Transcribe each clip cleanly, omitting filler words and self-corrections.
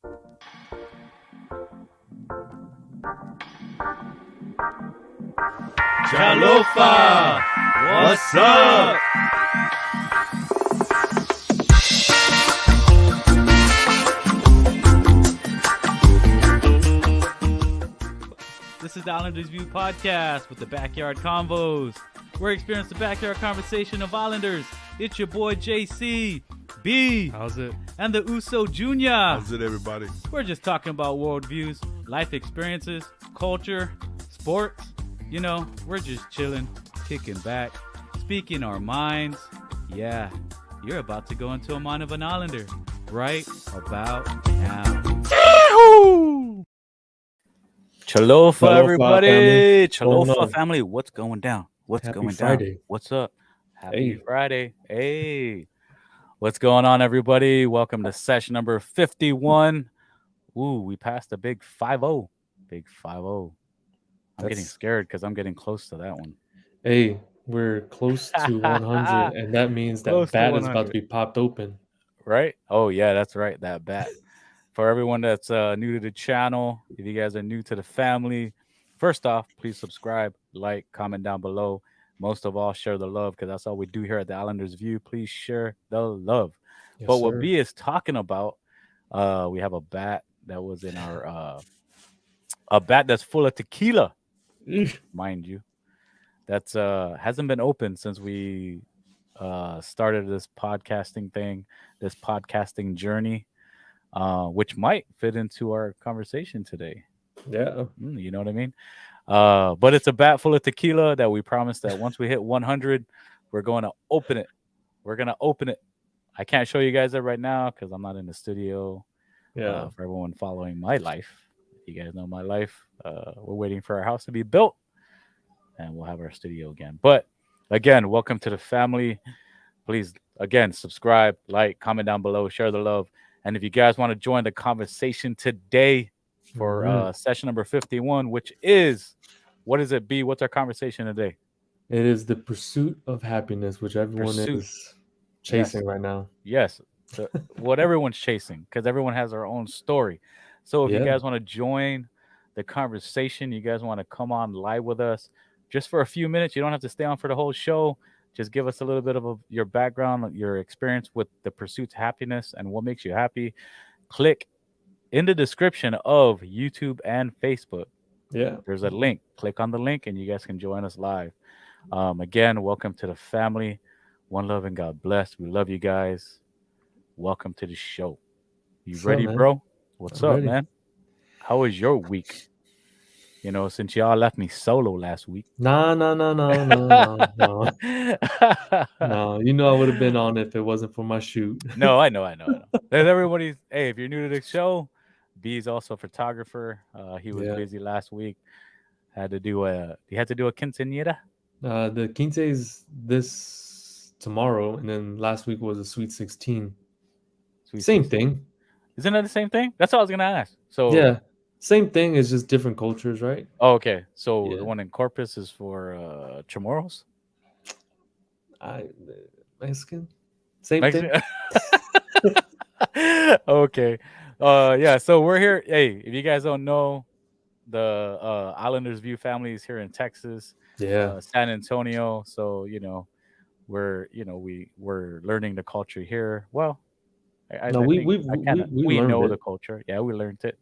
CHÅLOFA! What's up? This is the Islanders View podcast with the Backyard Convos. We're experiencing the backyard conversation of Islanders. It's your boy JC, B. How's it? And the Uso Jr. How's it, everybody? We're just talking about worldviews, life experiences, culture, sports. You know, we're just chilling, kicking back, speaking our minds. Yeah, you're about to go into a mind of an Islander right about now. CHÅLOFA, everybody. CHÅLOFA family. What's going down? What's Happy going Friday. down? What's up? Happy Hey. Friday. Hey. What's going on, everybody? Welcome to session number 51. Ooh, we passed a big 5-0. Big 5-0. I'm getting scared because I'm getting close to that one. Hey, we're close to 100, and that means that Close to bat is about 100. to be popped open. Right? Oh, yeah, that's right. That bat. For everyone that's new to the channel, if you guys are new to the family, first off, please subscribe, like, comment down below. Most of all, share the love because that's all we do here at the Islanders View. Please share the love. Yes, But what sir. B is talking about, we have a bat that was in our a bat that's full of tequila, mind you. That's hasn't been open since we started this podcasting thing, this podcasting journey, which might fit into our conversation today. Yeah. You know what I mean? But it's a bat full of tequila that we promised that once we hit 100, we're going to open it. We're going to open it. I can't show you guys it right now because I'm not in the studio. Yeah. For everyone following my life, you guys know my life. We're waiting for our house to be built and we'll have our studio again. But again, welcome to the family. Please, again, subscribe, like, comment down below, share the love. And if you guys want to join the conversation today for session number 51, which is, what is it, B? What's our conversation today? It is the pursuit of happiness, which everyone is chasing right now. Yes, what everyone's chasing, because everyone has their own story. So if you guys want to join the conversation, you guys want to come on live with us just for a few minutes. You don't have to stay on for the whole show. Just give us a little bit of your background, your experience with the pursuit of happiness and what makes you happy. Click in the description of YouTube and Facebook. Yeah. There's a link. Click on the link and you guys can join us live. Again, welcome to the family. One love and God bless. We love you guys. Welcome to the show. You ready, bro? What's up, man? How was your week? You know, since y'all left me solo last week. No. No, you know I would have been on if it wasn't for my shoot. No, I know. There's everybody's. Hey, if you're new to the show, B is also a photographer. He was busy last week. He had to do a quinceañera. The quince is this tomorrow, and then last week was a sweet 16. Same thing. Isn't that the same thing? That's all I was gonna ask. So yeah, same thing. It's just different cultures, right? Oh, okay. So the one in Corpus is for Chamorros. Mexican. Same thing. Okay. Yeah. So we're here. Hey, if you guys don't know, the Islanders View family is here in Texas. Yeah. San Antonio. So we're learning the culture here. Well, we know the culture. Yeah, we learned it.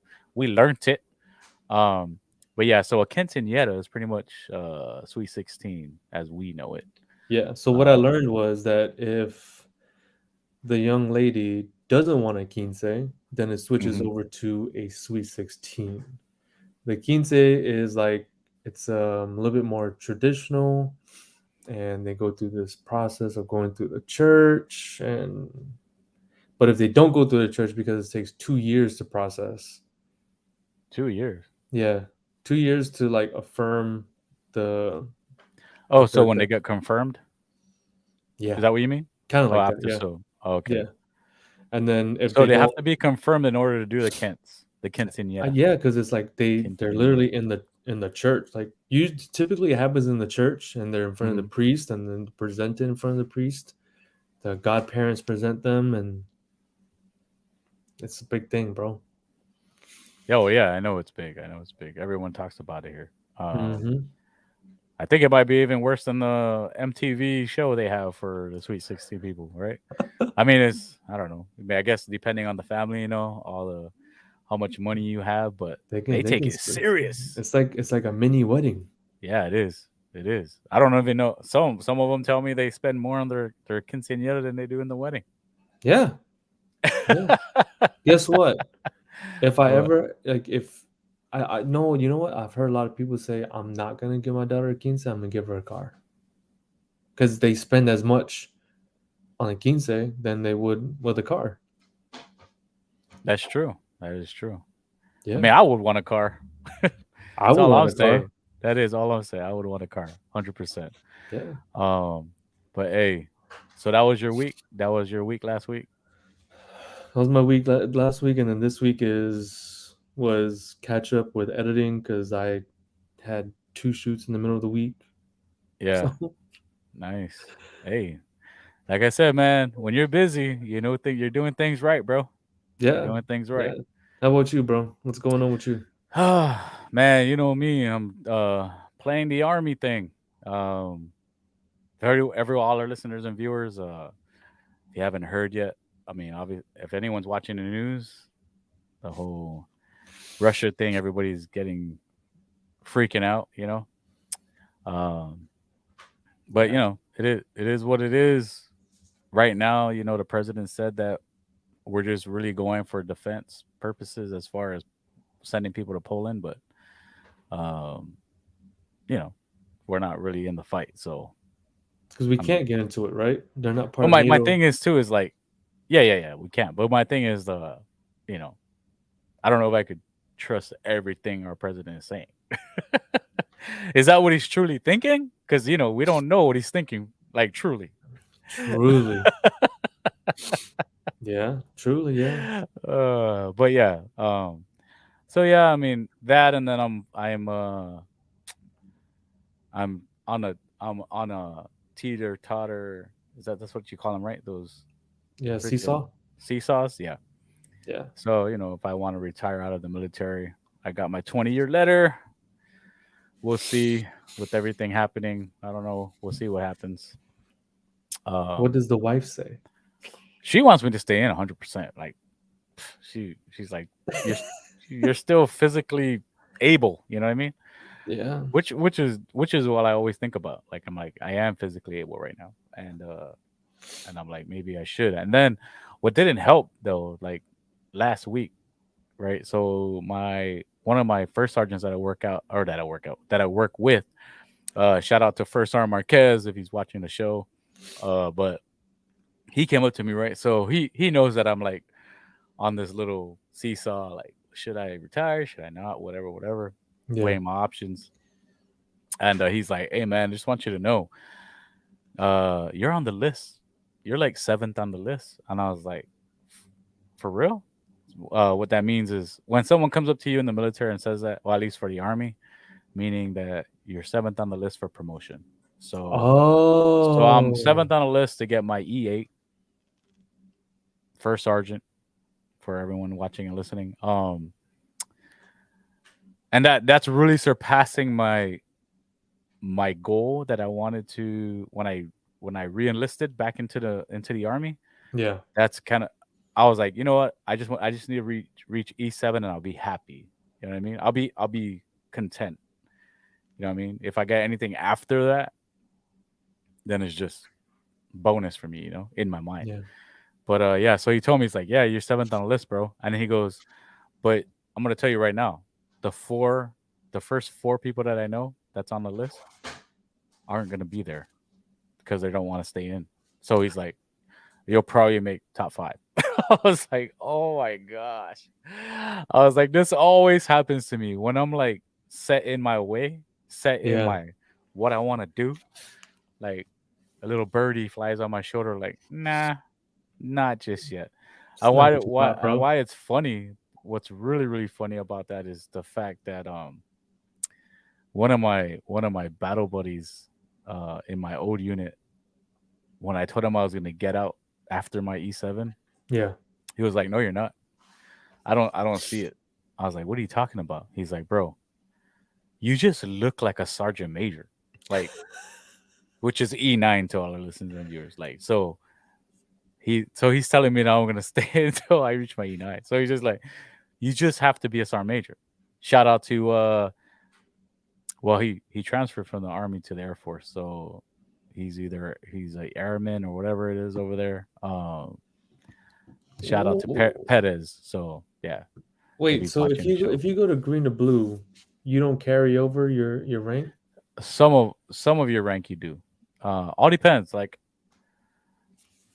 But yeah, so a quinceañera is pretty much Sweet 16 as we know it. Yeah. So what I learned was that if the young lady doesn't want a quince, then it switches over to a Sweet 16. The quince is like, it's a little bit more traditional, and they go through this process of going through the church. But if they don't go through the church, because it takes 2 years to process. 2 years? Yeah. 2 years to like affirm the... Oh, so when they get confirmed? Yeah. Is that what you mean? Kind of like that, yeah. So, okay. Yeah. And then if they have to be confirmed in order to do the quinceañera. Yeah, because it's like they're literally in the church. Like typically it happens in the church, and they're in front of the priest, and then presented in front of the priest. The godparents present them, and it's a big thing, bro. Oh yeah, I know it's big. I know it's big. Everyone talks about it here. Mm-hmm. I think it might be even worse than the MTV show they have for the Sweet 16 people, right? I mean, it's I don't know. I mean, I guess depending on the family, all the how much money you have, but they They take can it serious. it's like a mini wedding. Yeah, it is. It is. I don't even know. Some of them tell me they spend more on their quinceañera than they do in the wedding. Yeah. Yeah. Guess what? If I What? ever like if I know, you know what? I've heard a lot of people say I'm not gonna give my daughter a quince, I'm gonna give her a car. Because they spend as much on a quince than they would with a car. That's true. That is true. I Yeah. mean, I would want a car. I That's would all want I'm a car. saying. That is all I'm saying. I would want a car, 100%. Yeah. Um, but hey, so that was your week. That was your week last week. That was my week last week, and then this week is was catch up with editing because I had two shoots in the middle of the week. Yeah, So nice. Hey, like I said, man, when you're busy, you're doing things right, bro. You're yeah, doing things yeah. right. How about you, bro? What's going on with you? Man, you know me. I'm playing the army thing. Um, all our listeners and viewers, if you haven't heard yet, I mean, obviously, if anyone's watching the news, the whole Russia thing, everybody's getting freaking out, Um, but Yeah, it is what it is. Right now, the president said that we're just really going for defense purposes as far as sending people to Poland, but um, you know, we're not really in the fight. So because we I mean, can't get into it, right? They're not but part of my NATO. thing is too is like, yeah, we can't. But my thing is you know, I don't know if I could trust everything our president is saying. Is that what he's truly thinking? Because we don't know what he's thinking, like truly. Truly, yeah, truly, yeah, But yeah. So yeah, I mean that, and then I'm on a teeter totter. That's what you call them, right? Those yeah. freaking Seesaw, seesaws. Yeah. yeah. So if I want to retire out of the military, I got my 20-year letter. We'll see with everything happening. I don't know. We'll see what happens. What Um, does the wife say? she wants me to stay in 100%. Like she's like, you're you're still physically able. You know what I mean? Yeah, Which is what I always think about. Like I'm like I am physically able right now, and I'm like maybe I should. And then what didn't help though, like last week, right? So my one of my first sergeants that I work with. Shout out to First Sergeant Marquez if he's watching the show. But he came up to me, right? So he knows that I'm like on this little seesaw, like should I retire? Should I not? Whatever, whatever. yeah. Weighing my options. And he's like, "Hey man, just want you to know, you're on the list. You're like seventh on the list." And I was like, "For real?" What that means is when someone comes up to you in the military and says that, well, at least for the army, meaning that you're seventh on the list for promotion. So I'm Oh, seventh on the list to get my E8, first sergeant, for everyone watching and listening. And that's really surpassing my goal that I wanted to when I reenlisted back into the army. yeah. That's kind of I was like, you know what? I just need to reach E7 and I'll be happy. You know what I mean? I'll be content. You know what I mean? If I get anything after that, then it's just bonus for me, in my mind. Yeah. But yeah, so he told me, he's like, yeah, you're seventh on the list, bro. And then he goes, but I'm gonna tell you right now, the four, the first four people that I know that's on the list aren't gonna be there because they don't want to stay in. So he's like, you'll probably make top five. I was like, oh my gosh. I was like, this always happens to me when I'm like set in my way, set in Yeah. my what I want to do. Like a little birdie flies on my shoulder, like, nah, not just yet. It's not what you Why thought, bro. why it's funny. What's really really funny about that is the fact that one of my battle buddies in my old unit, when I told him I was gonna get out after my E7, Yeah. he was like, "No, you're not. I don't see it." I was like, what are you talking about? He's like, bro, you just look like a sergeant major, like, which is E9 to all our listeners and viewers. Like, he's telling me now I'm gonna stay until I reach my E9. So he's just like, you just have to be a sergeant major. Shout out to well, he transferred from the army to the Air Force, so he's a airman or whatever it is over there. Shout out to Perez. So yeah, if Wait, he's so if watching the show, you go to green to blue, you don't carry over your rank? some of your rank you do. All depends. Like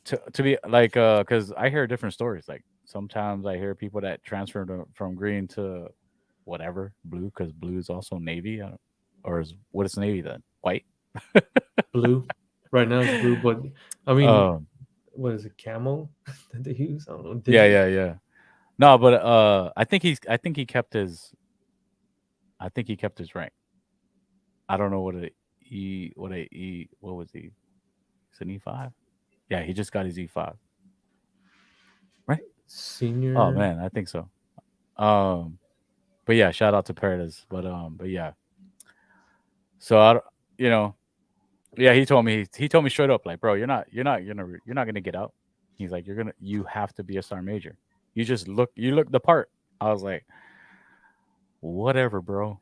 to be like because I hear different stories. Like sometimes I hear people that transfer from green to whatever blue because blue is also navy. Or what is navy then? White. Blue. Right now it's blue, but I mean, Um. what is it, camo that they use? I don't know, Yeah. digital. Yeah. Yeah. No, but I think he kept his. I think he kept his rank. I don't know what was he? It's an E5. Yeah, he just got his E5. Right? Oh Senior. man, I think so. Um, but yeah, shout out to Paradise. But yeah. So you know, yeah, he told me straight up, like, bro, you're not gonna get out. He's like, you have to be a star major. You look the part. I was like, whatever, bro.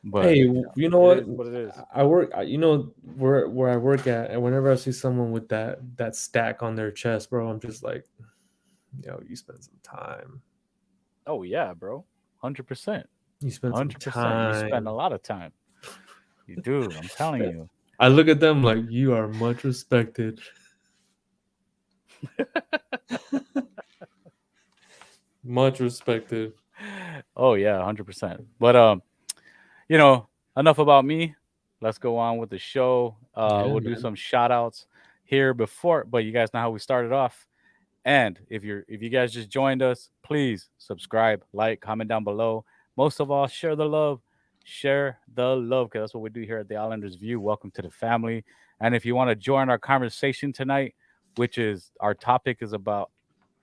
But Hey, you know it what? is what it is. I work. You know where I work at, and whenever I see someone with that stack on their chest, bro, I'm just like, yo, you spend some time. Oh yeah, bro. 100%. You spend some 100%. You spend a time. lot of time. You do. I'm telling you. I look at them like you are much respected. Much respected. Oh yeah, 100%. But enough about me. Let's go on with the show. Yeah, We'll do man. some shout outs here before, but you guys know how we started off. And if you guys just joined us, please subscribe, like, comment down below. Most of all, share the love. Share the love, because that's what we do here at the Islanders View. Welcome to the family. And if you want to join our conversation tonight, which is our topic is about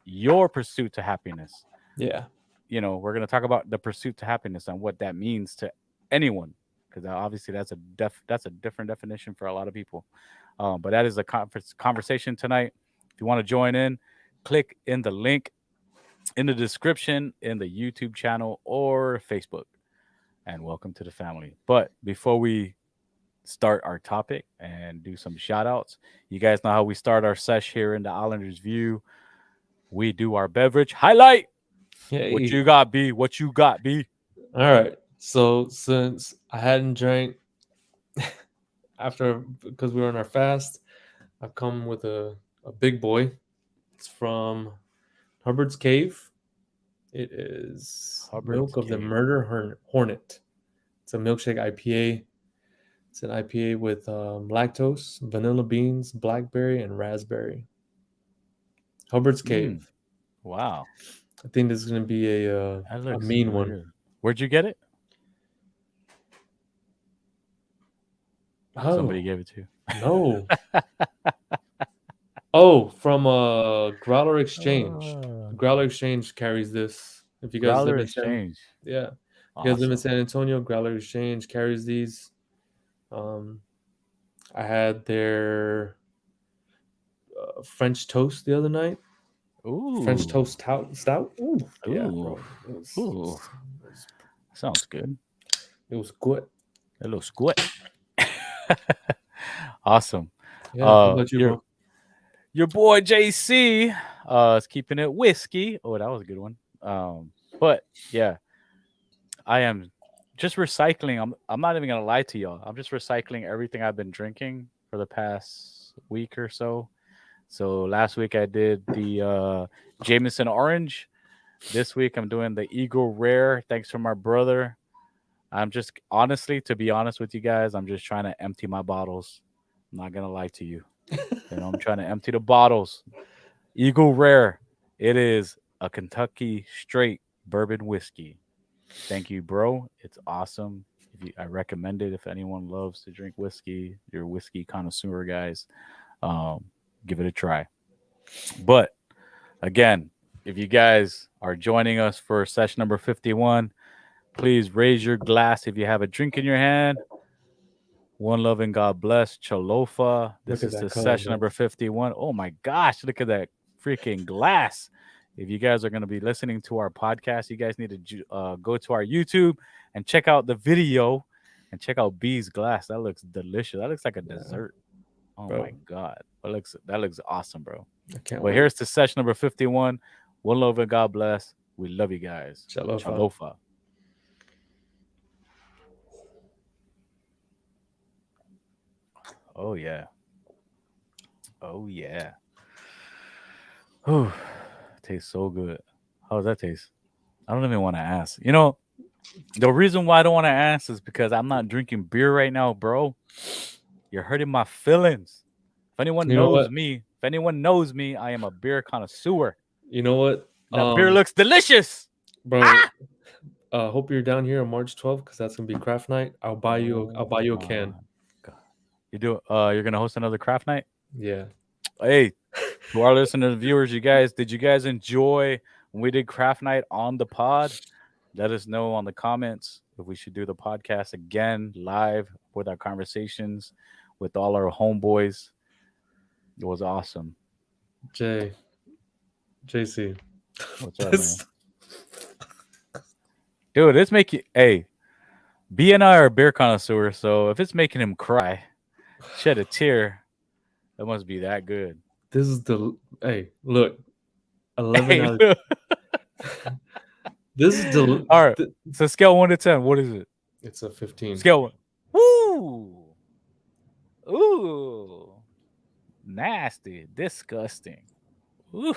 your pursuit to happiness. Yeah. We're going to talk about the pursuit to happiness and what that means to anyone, because obviously that's a different definition for a lot of people. But that is a conversation tonight. If you want to join in, click in the link in the description in the YouTube channel or Facebook, and welcome to the family. But before we start our topic and do some shout outs, you guys know how we start our sesh here in the Islanders View. We do our beverage highlight. What Hey. you got, B? What you got, B? All right. So since I hadn't drank after because we were on our fast, I've come with a big boy. It's from Hubbard's Cave. It is Hubbard's Milk of the Cave. Murder Hornet. It's a milkshake IPA. It's an IPA with lactose, vanilla beans, blackberry, and raspberry. Hubbard's Cave. Wow. I think this is going to be That a looks mean really one. good. Where'd you get it? Oh, Somebody gave it to you. no. Oh, from Growler Exchange. Oh, Growler Exchange carries this. If you guys live Growler in Exchange. yeah, if you guys live in Awesome. San Antonio, Growler Exchange carries these. Um, I had their French toast the other night. French Ooh. toast stout. Ooh, yeah, Ooh. bro. Ooh. Sounds good. It was good. A little squat. Awesome. Yeah. How about you, Your bro? boy JC is keeping it whiskey. Oh, that was a good one. But yeah, I am just recycling. I'm not even gonna lie to y'all. I'm just recycling everything I've been drinking for the past week or so. So last week I did the Jameson Orange. This week I'm doing the Eagle Rare. Thanks for my brother. I'm just honestly, to be honest with you guys, I'm just trying to empty my bottles. I'm not gonna lie to you. I'm trying to empty the bottles. Eagle Rare. It is a Kentucky straight bourbon whiskey. Thank you, bro. It's awesome. I recommend it if anyone loves to drink whiskey, you're a whiskey connoisseur, guys. Um, Give it a try. But again, if you guys are joining us for session number 51, please raise your glass if you have a drink in your hand. One love and God bless. Cholofa. Look This at is that the color, session bro. number 51. Oh my gosh, look at that freaking glass. If you guys are going to be listening to our podcast, you guys need to go to our YouTube and check out the video and check out B's glass. That looks delicious. That looks like a Yeah, dessert. Oh bro. my God. That looks awesome, bro. I can't But wait. here's to session number 51. One love and God bless. We love you guys. Chalofa. Chalofa. Oh yeah. Oh yeah. Whew. Tastes so good. How does that taste? I don't even want to ask. The reason why I don't want to ask is because I'm not drinking beer right now, bro. You're hurting my feelings. You know what? If anyone knows me, I am a beer connoisseur. You know what? That beer looks delicious. Bro, Ah! hope you're down here on March 12th because that's gonna be craft night. I'll buy you. I'll Oh buy you a my can. God. You're gonna host another craft night? Yeah. Hey, to our listeners and viewers, did you guys enjoy when we did craft night on the pod? Let us know on the comments if we should do the podcast again live with our conversations with all our homeboys. It was awesome. JC. What's up, man? Dude, it's making hey, B and I are beer connoisseurs, so if it's making him cry, shed a tear, it must be that good. This is the hey, look. 11 Hey, out look. of this is the All right. So scale 1 to 10, what is it? it's a 15. Scale 1. Woo! Ooh. Nasty. Disgusting. Ooh.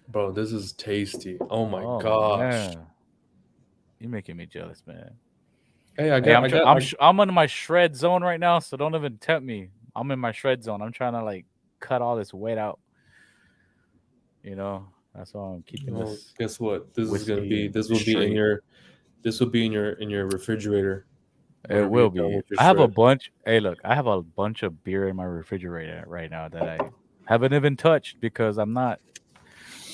Bro, this is tasty. Oh my Oh gosh. man. You're making me jealous, man. Hey, I'm in my shred zone right now, so don't even tempt me. I'm in my shred zone. I'm trying to like cut all this weight out. That's why I'm keeping well, this guess what? This is gonna be whiskey this will be in straight. your refrigerator. It will be. I have a bunch. Hey, look, I have a bunch of beer in my refrigerator right now that I haven't even touched because I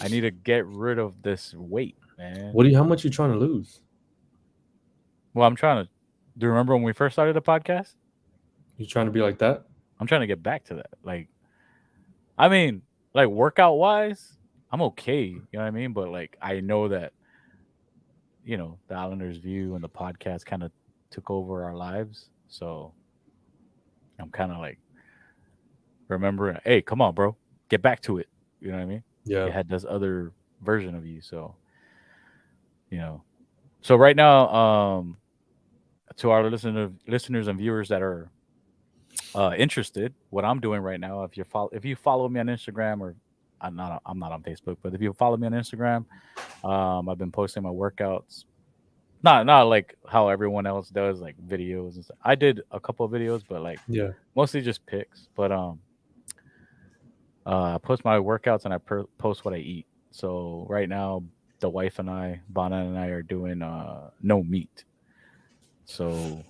need to get rid of this weight, man. How much you trying to lose? Well, I'm trying to. Do you remember when we first started the podcast? You trying to be like that? I'm trying to get back to that. Like, I mean, like workout wise, I'm okay. You know what I mean? But like, I know that, the Islanders View and the podcast kind of took over our lives. So I'm kind of like remembering, hey, come on, bro, get back to it. You know what I mean? Yeah. You had this other version of you. So, so right now, to our listeners and viewers that are interested, what I'm doing right now, if you follow me on Instagram, or I'm not on Facebook, but if you follow me on Instagram, I've been posting my workouts. Not like how everyone else does, like videos and stuff. I did a couple of videos, but like mostly just pics. But I post my workouts and I post what I eat. So right now, the wife and I, Bana and I, are doing no meat. So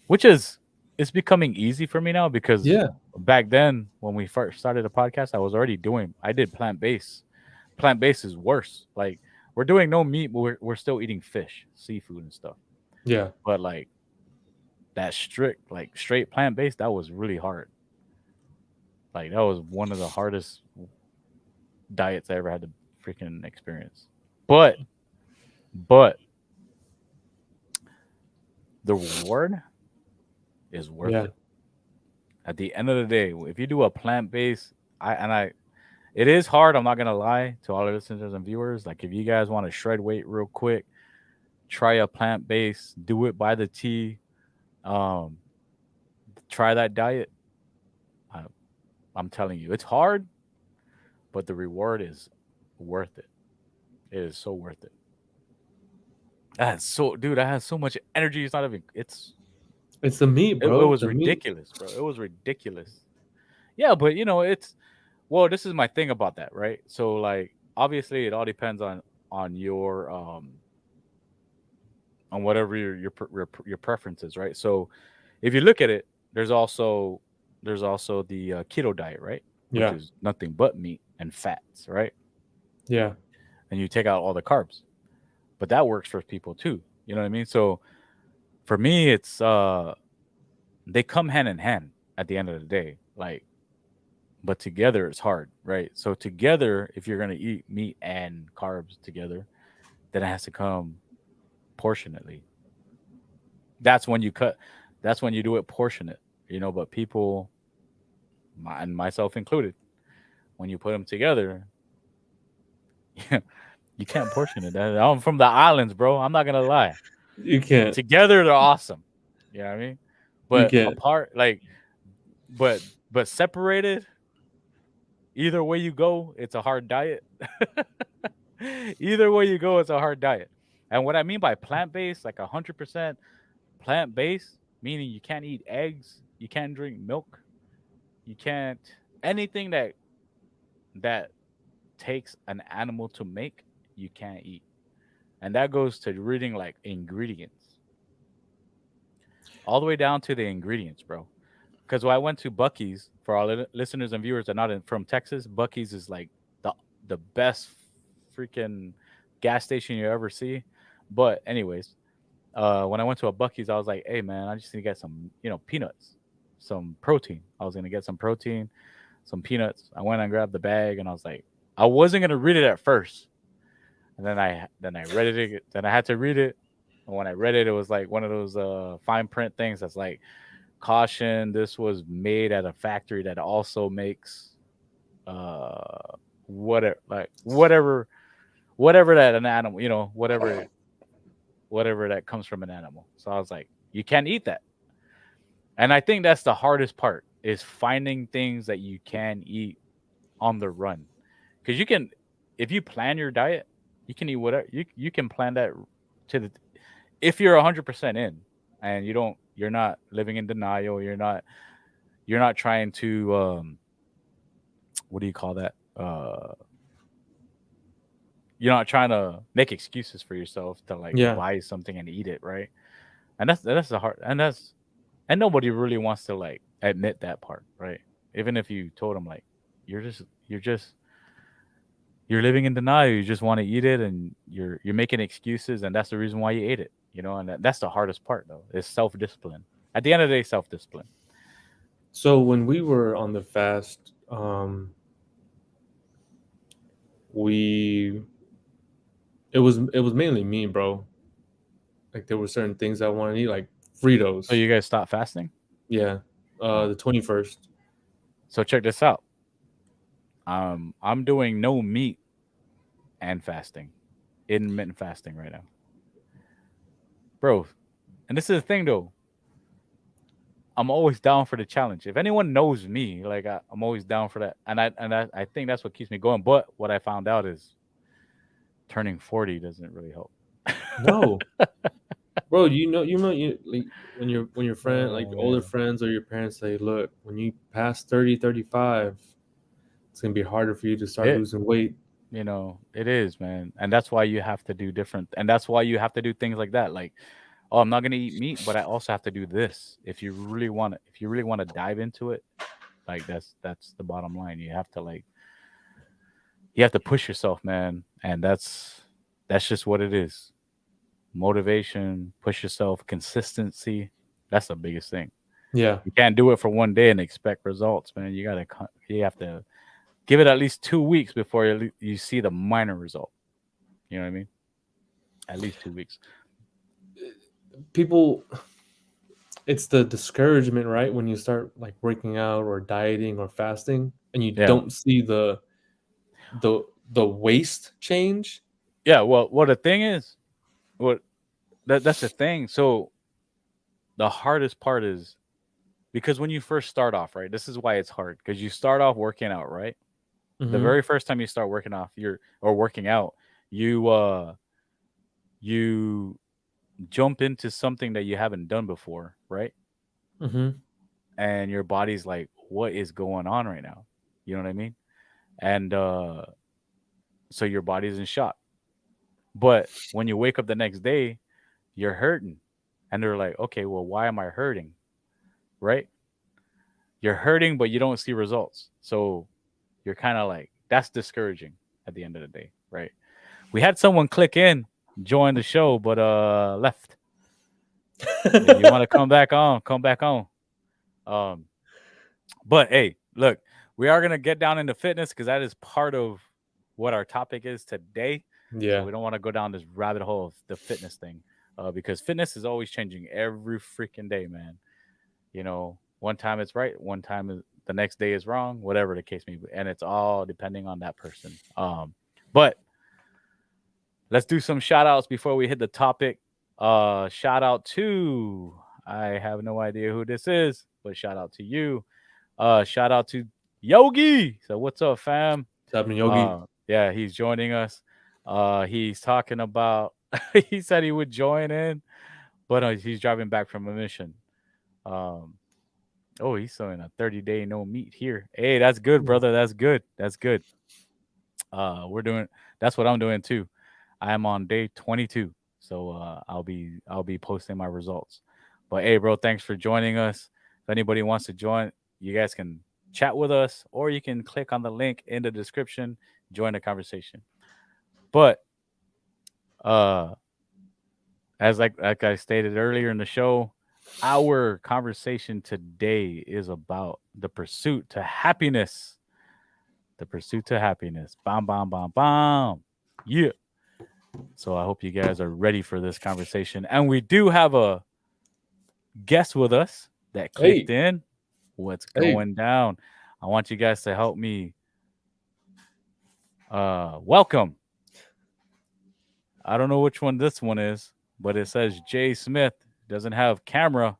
which is it's becoming easy for me now because back then when we first started the podcast, I did plant-based. Plant-based is worse. Like we're doing no meat, but we're still eating fish, seafood and stuff. Yeah. But like that strict, like straight plant-based, that was really hard. Like that was one of the hardest diets I ever had to freaking experience. But the reward is worth it. At the end of the day, if you do a plant-based, it is hard. I'm not gonna lie to all the listeners and viewers. Like, if you guys want to shred weight real quick, try a plant-based. Do it by the T. Try that diet. I'm telling you, it's hard, but the reward is worth it. It is so worth it. Dude, I have so much energy. It's not even. It's the meat, bro. It was ridiculous, bro. It was ridiculous. Yeah, but well, this is my thing about that, right? So like obviously it all depends on your on whatever your preferences, right? So if you look at it, there's also the keto diet, right? Which is nothing but meat and fats, right? Yeah. and you take out all the carbs. But that works for people too. You know what I mean? So for me, it's they come hand in hand at the end of the day. Like, but together it's hard, right? So together, if you're gonna eat meat and carbs together, then it has to come portionately. That's when you cut. That's when you do it portionate. But people, and myself included, when you put them together, you can't portion it. I'm from the islands, bro. I'm not gonna lie. You can't. Together they're awesome. You know what I mean? You But can't. apart, like, but separated, either way you go, it's a hard diet. Either way you go, it's a hard diet. And what I mean by plant based, like 100% plant based, meaning you can't eat eggs, you can't drink milk, you can't anything that takes an animal to make, you can't eat. And that goes to reading like ingredients, all the way down to the ingredients, bro. Because when I went to Bucky's, for our listeners and viewers that are not from Texas, Bucky's is like the best freaking gas station you ever see. But anyways, when I went to a Bucky's, I was like, "Hey man, I just need to get some, peanuts, some protein." I was gonna get some protein, some peanuts. I went and grabbed the bag, and I was like, I wasn't gonna read it at first, and then I read it. Then I had to read it, and when I read it, it was like one of those fine print things that's like, caution, this was made at a factory that also makes whatever, like whatever that an animal, whatever that comes from an animal. So I was like, you can't eat that. And I think that's the hardest part, is finding things that you can eat on the run. Because you can, if you plan your diet, you can eat whatever you can plan that to the, if you're 100% in, and you're not living in denial, you're not trying to what do you call that? You're not trying to make excuses for yourself to like Yeah. buy something and eat it, right? And that's the hard, and nobody really wants to like admit that part, right? Even if you told them like, you're just you're living in denial, you just want to eat it, and you're making excuses, and that's the reason why you ate it, and that's the hardest part though, is self-discipline. At the end of the day, self-discipline. So when we were on the fast, we it was mainly me, bro. Like there were certain things I wanted to eat, like So Fritos. you guys stop fasting? Yeah. Oh, The 21st. so check this out. I'm doing no meat and fasting, intermittent fasting right now, bro. And this is the thing though. I'm always down for the challenge. If anyone knows me, like I'm always down for that, and I think that's what keeps me going. But what I found out is turning 40 doesn't really help. No. Bro, like when your friend, like Oh older man, friends or your parents say, "Look, when you pass 30, 35, it's going to be harder for you to start it losing weight." it is, man, and that's why you have to do different, and that's why you have to do things like that. Like, oh, I'm not gonna eat meat, but I also have to do this. If you really want to dive into it, like that's the bottom line. You have to push yourself, man, and that's just what it is. Motivation, push yourself, consistency. That's the biggest thing. Yeah. You can't do it for one day and expect results, man. You have to give it at least 2 weeks before you see the minor result. You know what I mean? At least 2 weeks. People, it's the discouragement, right? When you start like working out or dieting or fasting and you Yeah, don't see the waist change. yeah. Well, the thing is, what that's the thing. So the hardest part is, because when you first start off, right? This is why it's hard, because you start off working out, right? The Mhm. very first time you start working out, you you jump into something that you haven't done before, right? Mhm. And your body's like, what is going on right now? You know what I mean? And so your body's in shock. But when you wake up the next day, you're hurting. And they're like, okay, well, why am I hurting? Right? You're hurting, but you don't see results. So you're kind of like, that's discouraging. at the end of the day, right? We had someone click in, join the show, but left. If you want to come back on, come back on. But hey, look, we are gonna get down into fitness because that is part of what our topic is today. Yeah. So we don't want to go down this rabbit hole of the fitness thing, because fitness is always changing every freaking day, man. You know, one time it's right, one time the next day is wrong, whatever the case may be, and it's all depending on that person. But let's do some shout outs before we hit the topic. Shout out to, I have no idea who this is, but shout out to you. Shout out to Yogi. So what's up, fam? What's happening, Yogi? Yeah, he's joining us. He's talking about, he said he would join in, but he's driving back from a mission. Oh, he's showing a 30-day no meat here. Hey, that's good, brother. That's good. That's good. That's what I'm doing too. I am on day 22, so I'll be posting my results. But hey, bro, thanks for joining us. If anybody wants to join, you guys can chat with us, or you can click on the link in the description, join the conversation. But as like I stated earlier in the show, our conversation today is about the pursuit to happiness. The pursuit to happiness. Bam, bam, bam, bam. Yeah. So I hope you guys are ready for this conversation. And we do have a guest with us that clicked in. What's going down? I want you guys to help me welcome. I don't know which one this one is, but it says Jay Smith. Doesn't have camera.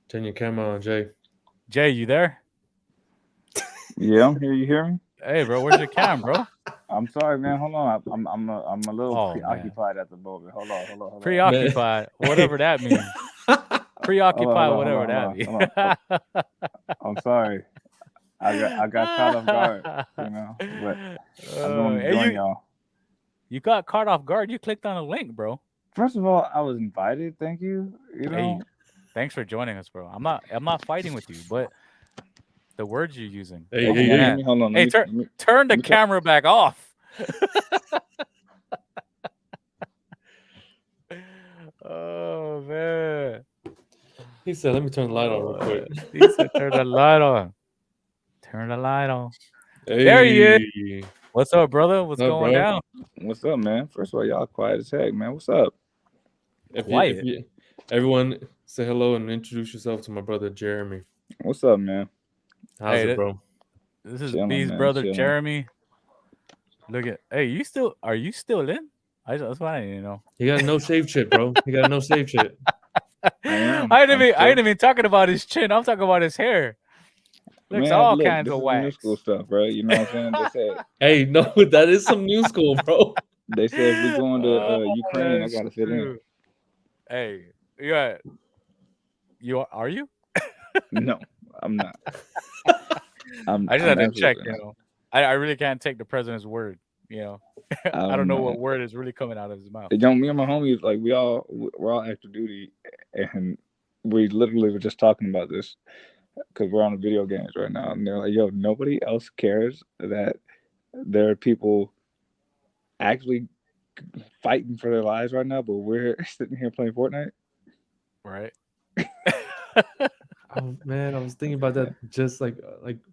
Turn your camera on, Jay. Jay, you there? Yeah, I'm here. You hear me? Hey, bro, where's your cam, bro? I'm sorry, man. Hold on. I'm a little preoccupied at the moment. Hold on. Preoccupied, whatever that means. Preoccupied, whatever that means. I'm sorry. I got caught off guard, you know. But I'm going to join y'all. You got caught off guard. You clicked on a link, bro. First of all, I was invited. Thank you. You know. Hey, thanks for joining us, bro. I'm not fighting with you, but the words you're using. Hey, hold on. Hey, turn the camera back off. Oh man. He said, "Let me turn the light on real quick." He said, "Turn the light on." Turn the light on. Hey. There he is. What's up, brother? What's going down? What's up, man? First of all, y'all quiet as heck, man. What's up? Quiet. Everyone say hello and introduce yourself to my brother Jeremy. What's up, man? How's it, bro? This is B's brother Jeremy. Look at, hey, are you still in? That's what I didn't even know. He got a no shave shit, bro. He got a no shave shit. I ain't even talking about his chin. I'm talking about his hair. Looks all kinds of wax. New school stuff, right? You know what I'm saying? They said, hey, no, that is some new school, bro. They said if we're going to Ukraine, I gotta fit in. Hey, are you? No, I'm not. I just had to check, you know. I really can't take the president's word, you know. I don't know what word is really coming out of his mouth. You know, me and my homies, like we're all active duty, and we literally were just talking about this because we're on the video games right now, and they're like, "Yo, nobody else cares that there are people actually fighting for their lives right now, but we're sitting here playing Fortnite." Right. Oh man, I was thinking about that just like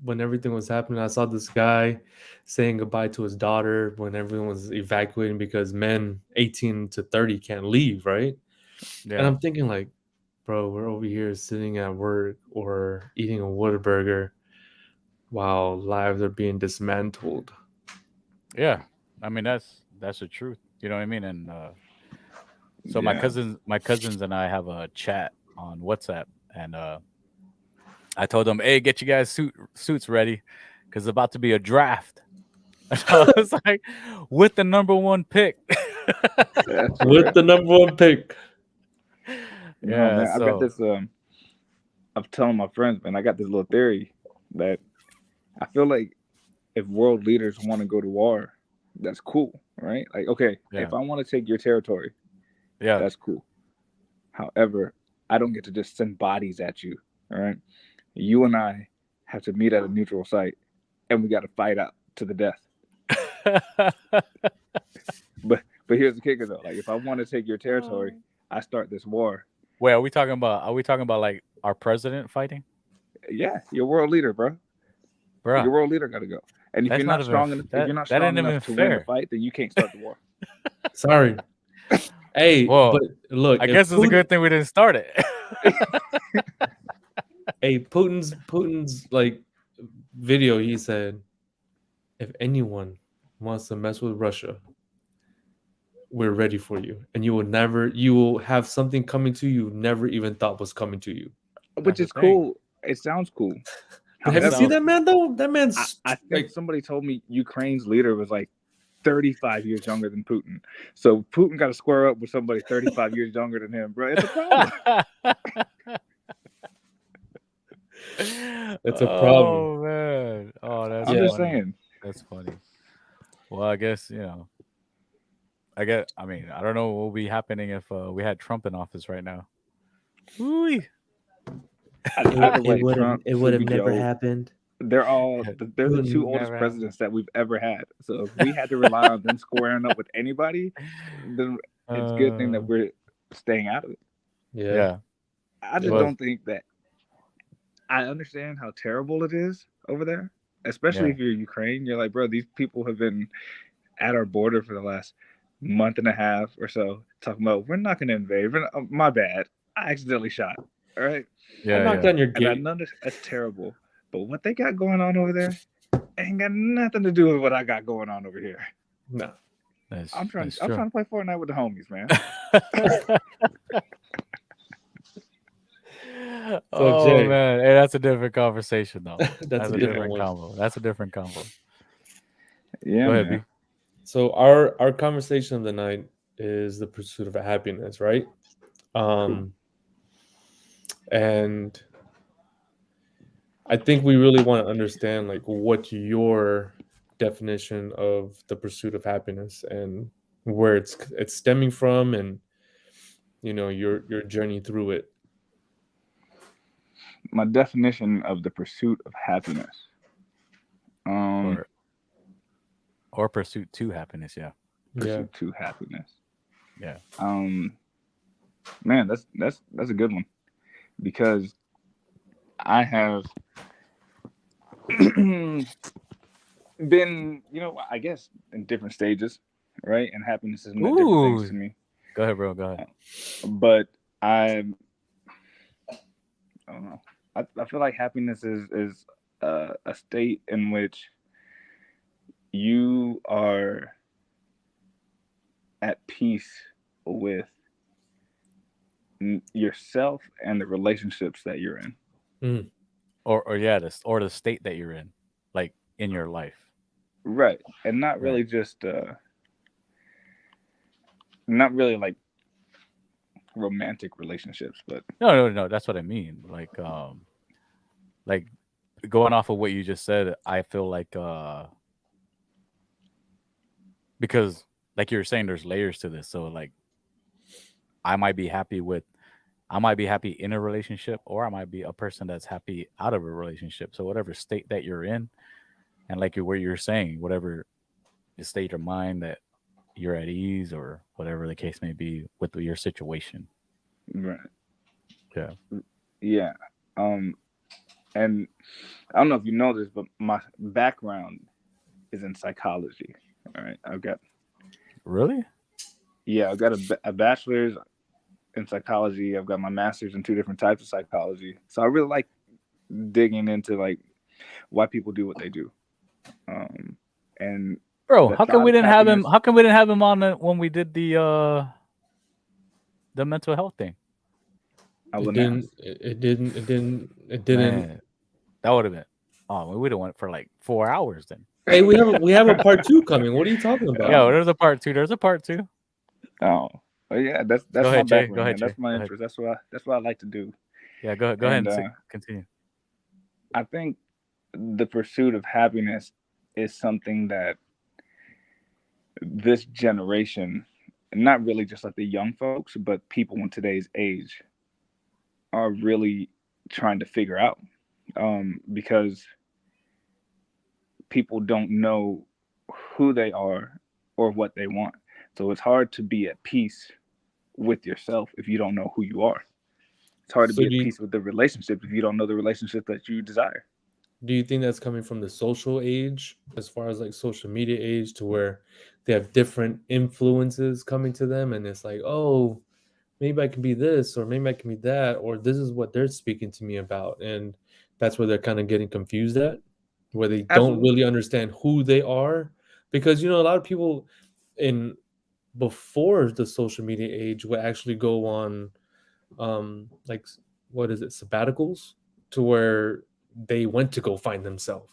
when everything was happening. I saw this guy saying goodbye to his daughter when everyone was evacuating because men 18 to 30 can't leave, right? Yeah. And I'm thinking like, bro, we're over here sitting at work or eating a Whataburger while lives are being dismantled. Yeah, I mean that's the truth. You know what I mean? And so my cousins and I have a chat on WhatsApp, and I told them, "Hey, get you guys suits ready, because it's about to be a draft." I was like, "With the number one pick." With the number one pick. Yeah, man, I got this. I'm telling my friends, man, I got this little theory that I feel like if world leaders want to go to war, that's cool, right? Like, okay, if I want to take your territory, that's cool. However, I don't get to just send bodies at you, all right? You and I have to meet at a neutral site, and we got to fight out to the death. But here's the kicker though. Like if I want to take your territory, I start this war. Wait, are we talking about like our president fighting? Yeah, your world leader, bro. Your world leader got to go. And if you're not strong enough, to win the fight, then you can't start the war. Sorry. Hey, but look, I guess it's a good thing we didn't start it. Hey, Putin's like video, he said, if anyone wants to mess with Russia, we're ready for you. And you will have something coming to you never even thought was coming to you. Which is cool. It sounds cool. Have you seen that man though? That man's I think somebody told me Ukraine's leader was like 35 years younger than Putin. So Putin got to square up with somebody 35 years younger than him, bro. It's a problem. It's a problem. Oh man. Oh, that's I'm just saying. That's funny. Well, I guess, I mean, I don't know what will be happening if we had Trump in office right now. Ooh. It would have never happened. They're the two oldest presidents that we've ever had. So if we had to rely on them squaring up with anybody, then it's a good thing that we're staying out of it. Yeah. I just don't think that. I understand how terrible it is over there, especially if you're Ukraine. You're like, bro, these people have been at our border for the last month and a half or so, talking about we're not going to invade. My bad. I accidentally shot. All right. I knocked on your gate. And I know that's terrible, but what they got going on over there ain't got nothing to do with what I got going on over here. No. I'm trying to play Fortnite with the homies, man. So, Jay, man, hey, that's a different conversation, though. That's a different combo. That's a different combo. Yeah. Go ahead, B. So our conversation of the night is the pursuit of happiness, right? And I think we really want to understand like what your definition of the pursuit of happiness and where it's stemming from, and your journey through it. My definition of the pursuit of happiness, or pursuit to happiness, pursuit to happiness, man, that's a good one, because I have been, I guess in different stages, right? And happiness has meant different things to me. Go ahead, bro. Go ahead. But I don't know. I feel like happiness is a state in which you are at peace with yourself and the relationships that you're in. Mm. Or the state that you're in, like in your life. Right. And not really just not really like romantic relationships, but no, that's what I mean. Like going off of what you just said, I feel like because like you were saying, there's layers to this. So like I might be happy in a relationship, or I might be a person that's happy out of a relationship. So whatever state that you're in, and like what you're saying, whatever state of mind that you're at ease, or whatever the case may be with your situation. Right. Yeah. Yeah. And I don't know if you know this, but my background is in psychology. All right. Really? Yeah, I've got a bachelor's in psychology. I've got my master's in 2 different types of psychology. So I really like digging into like why people do what they do. And bro, how come we didn't have him? How come we didn't have him on when we did the mental health thing? It didn't. Man, that would have been. Oh, we would have went for like 4 hours then. Hey, we have a part 2 coming. What are you talking about? Yeah, there's a part 2. There's a part 2. Oh, yeah, that's go my ahead, Jay. background. Go ahead, that's Jay. my interest. That's what I like to do. Yeah, go ahead and continue. I think the pursuit of happiness is something that this generation, not really just like the young folks, but people in today's age, are really trying to figure out, because people don't know who they are or what they want. So it's hard to be at peace with yourself if you don't know who you are. It's hard to be at peace with the relationship if you don't know the relationship that you desire. Do you think that's coming from the social age, as far as like social media age, to where they have different influences coming to them, and it's like, oh, maybe I can be this, or maybe I can be that, or this is what they're speaking to me about, and that's where they're kind of getting confused at, where they don't really understand who they are, because a lot of people in before the social media age would actually go on like, what is it, sabbaticals, to where they went to go find themselves.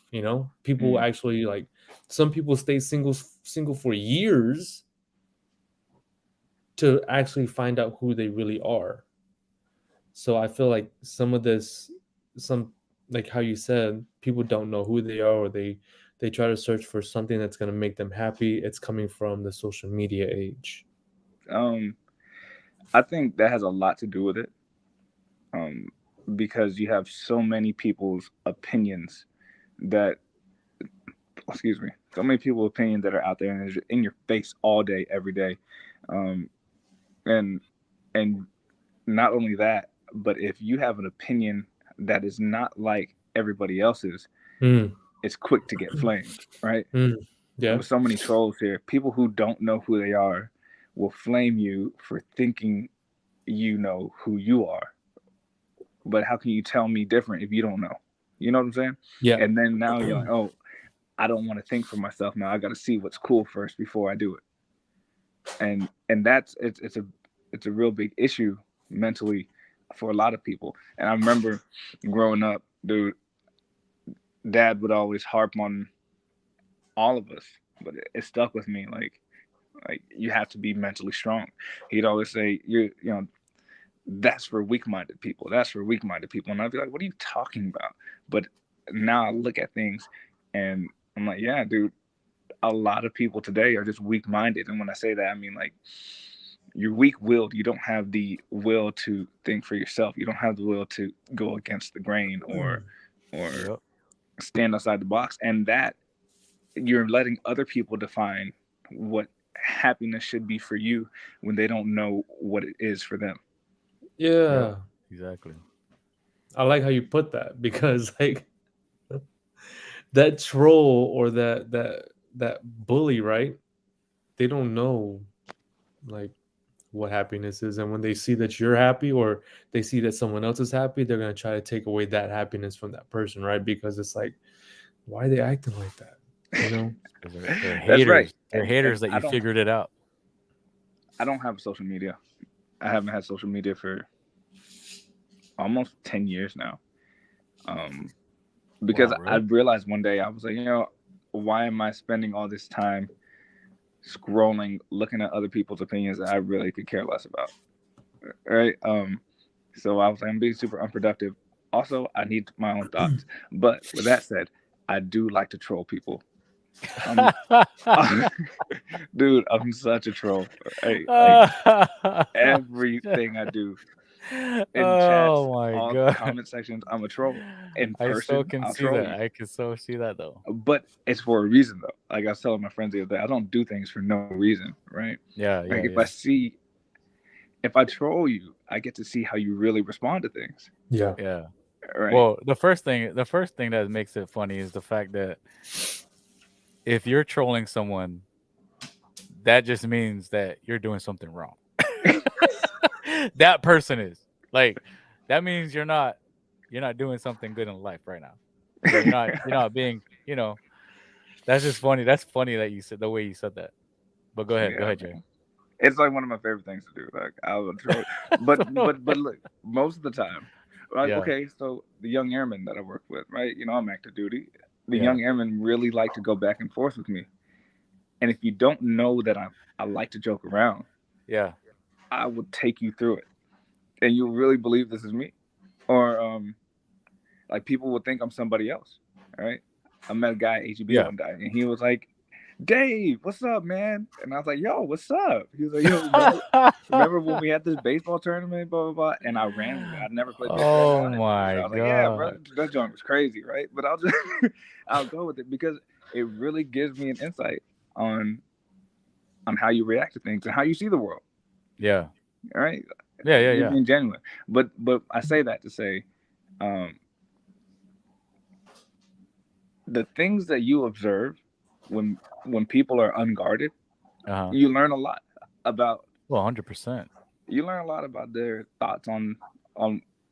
People actually, like, some people stay single for years to actually find out who they really are. So I feel like some of this, like how you said, people don't know who they are, or they try to search for something that's going to make them happy. It's coming from the social media age. I think that has a lot to do with it, because you have so many people's opinions that, so many people's opinions that are out there and in your face all day, every day, and not only that, but if you have an opinion that is not like everybody else's, it's quick to get flamed, right? Yeah. With so many trolls here, people who don't know who they are will flame you for thinking you know who you are. But how can you tell me different if you don't know? You know what I'm saying? Yeah. And then now you're like, oh, I don't want to think for myself now. I got to see what's cool first before I do it. And that's it's a real big issue mentally for a lot of people. And I remember growing up, dude, Dad would always harp on all of us, but it stuck with me. Like you have to be mentally strong. He'd always say, that's for weak-minded people. That's for weak-minded people. And I'd be like, what are you talking about? But now I look at things and I'm like, yeah, dude, a lot of people today are just weak-minded. And when I say that, I mean, like, you're weak-willed. You don't have the will to think for yourself. You don't have the will to go against the grain or stand outside the box. And that you're letting other people define what happiness should be for you when they don't know what it is for them. Yeah, exactly. I like how you put that, because like that troll or that bully, right? They don't know like what happiness is, and when they see that you're happy, or they see that someone else is happy, they're going to try to take away that happiness from that person, right? Because it's like, why are they acting like that? They're haters. That's right. They're haters that you figured it out. I don't have social media. I haven't had social media for almost 10 years now. Because wow, really? I realized one day, I was like, why am I spending all this time scrolling, looking at other people's opinions that I really could care less about? Right. So I was like, I'm being super unproductive. Also, I need my own thoughts. But with that said, I do like to troll people. Dude, I'm such a troll. Everything I do in chats, all the comment sections, I'm a troll. In person, I'll troll you. I can so see that though. But it's for a reason though. Like I was telling my friends the other day, I don't do things for no reason, right? Yeah. If I troll you, I get to see how you really respond to things. Yeah. Right. Well, the first thing that makes it funny is the fact that if you're trolling someone, that just means that you're doing something wrong. That person is like, that means you're not doing something good in life right now. You're not being, that's just funny. That's funny that you said the way you said that. But go ahead, Jay. It's like one of my favorite things to do. Like I would troll, but look, most of the time, like okay, so the young airmen that I work with, right? I'm active duty. The young airmen really like to go back and forth with me, and if you don't know that I like to joke around, I would take you through it, and you'll really believe this is me, or like people would think I'm somebody else. Right? I met a guy at HEB one day, and he was like, Dave, what's up, man? And I was like, yo, what's up? He was like, yo, remember when we had this baseball tournament, blah, blah, blah? And I ran with it. I never played baseball. Oh, my God. I was like, yeah, bro, that joint was crazy, right? But I'll go with it because it really gives me an insight on how you react to things and how you see the world. Yeah. All right. Yeah. You're being genuine. But I say that to say, the things that you observe when people are unguarded, you learn a lot about. Well, 100%. You learn a lot about their thoughts on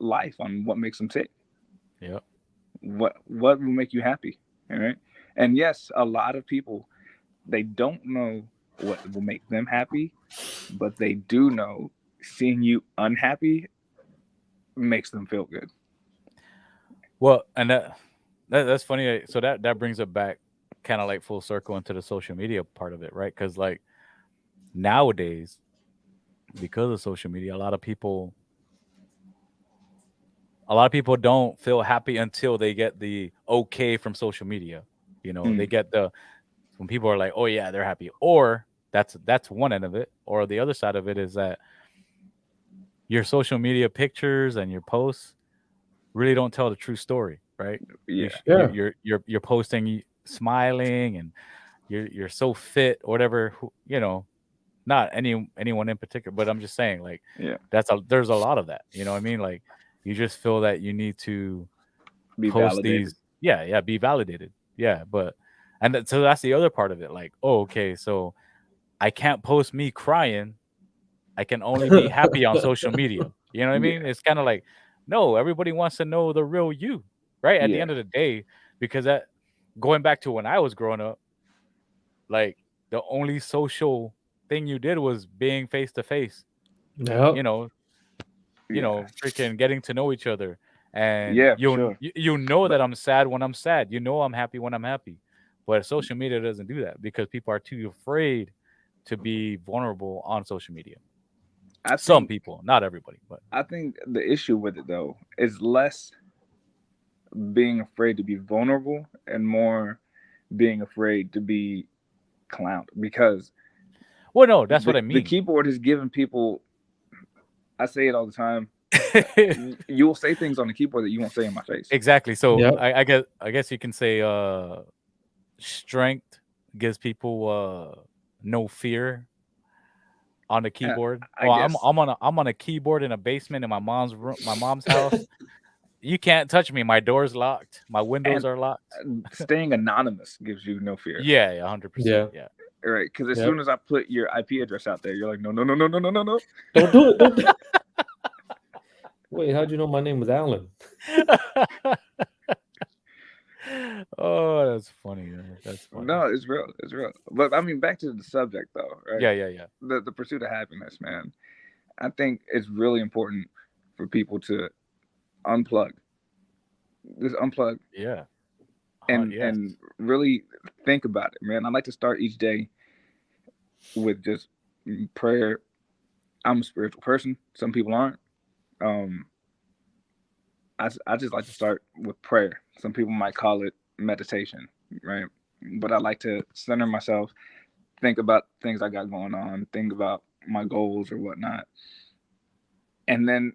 life, on what makes them tick. Yep. What will make you happy, all right? And yes, a lot of people, they don't know what will make them happy, but they do know seeing you unhappy makes them feel good. Well, and that's funny. So that brings it back kind of like full circle into the social media part of it, right? Because like nowadays, because of social media, a lot of people don't feel happy until they get the okay from social media. They get when people are like, oh yeah, they're happy. Or that's one end of it. Or the other side of it is that your social media pictures and your posts really don't tell the true story, right? Yeah. You're posting smiling and you're so fit or whatever, not anyone in particular, but I'm just saying, like, there's a lot of that, you know what I mean? Like, you just feel that you need to be post validated. These, be validated, but so that's the other part of it. Like, oh, okay, so I can't post me crying. I can only be happy on social media. You know what I mean? It's kind of like, no, everybody wants to know the real you, right? At the end of the day, because that, going back to when I was growing up, like the only social thing you did was being face to face. Yep. Freaking getting to know each other, and you know that I'm sad when I'm sad. You know I'm happy when I'm happy. But social media doesn't do that because people are too afraid to be vulnerable on social media. Some people, not everybody, but I think the issue with it though is less being afraid to be vulnerable and more being afraid to be clowned, because no, that's what I mean. The keyboard has given people, I say it all the time, you will say things on the keyboard that you won't say in my face. Exactly. So I guess you can say strength gives people no fear on the keyboard. I'm on a keyboard in a basement in my mom's room, my mom's house. You can't touch me. My door's locked. My windows are locked. Staying anonymous gives you no fear. Yeah, 100%. Yeah. Right, because as soon as I put your IP address out there, you're like, no. Don't do it. Don't do it. Wait, how'd you know my name was Alan? Oh, that's funny. That's funny. No, it's real. It's real. But I mean, back to the subject though, right? Yeah. The pursuit of happiness, man. I think it's really important for people to unplug. Just unplug. Yeah. And really think about it, man. I like to start each day with just prayer. I'm a spiritual person. Some people aren't. I just like to start with prayer. Some people might call it meditation, right? But I like to center myself, think about things I got going on, think about my goals or whatnot. And then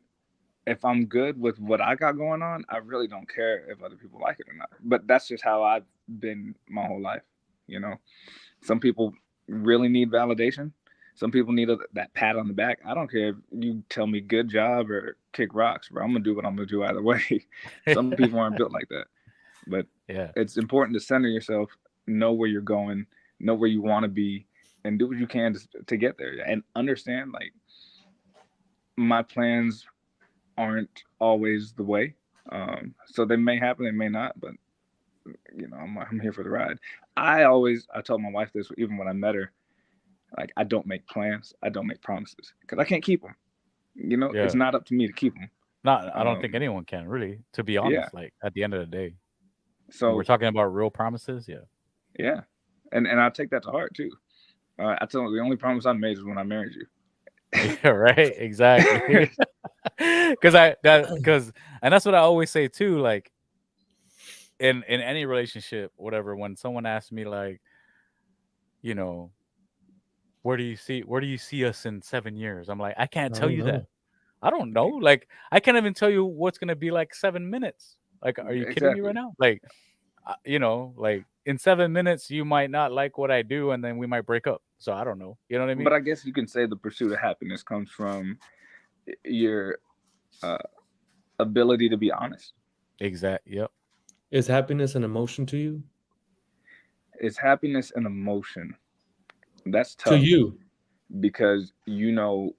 if I'm good with what I got going on, I really don't care if other people like it or not. But that's just how I've been my whole life, you know? Some people really need validation. Some people need that pat on the back. I don't care if you tell me good job or kick rocks, bro. I'm going to do what I'm going to do either way. Some people aren't built like that. But it's important to center yourself, know where you're going, know where you want to be, and do what you can to get there. And understand, like, my plans aren't always the way. So they may happen, they may not, but, you know, I'm here for the ride. I told my wife this even when I met her. Like, I don't make plans. I don't make promises because I can't keep them. You know, it's not up to me to keep them. I don't think anyone can, really, to be honest. Like, at the end of the day. So we're talking about real promises. Yeah. And I take that to heart too. I tell them the only promise I made is when I married you. Yeah, right. Exactly. Because and that's what I always say too. Like, in any relationship, whatever, when someone asks me, like, you know, where do you see us in 7 years? I'm like, I can't tell you that. I don't know. Like, I can't even tell you what's gonna be like 7 minutes. Like, are you kidding me right now? Like, you know, like, in 7 minutes you might not like what I do, and then we might break up. So I don't know. You know what I mean? But I guess you can say the pursuit of happiness comes from your ability to be honest. Exactly. Yep. Is happiness an emotion to you? Is happiness an emotion? That's tough. To you. Because you know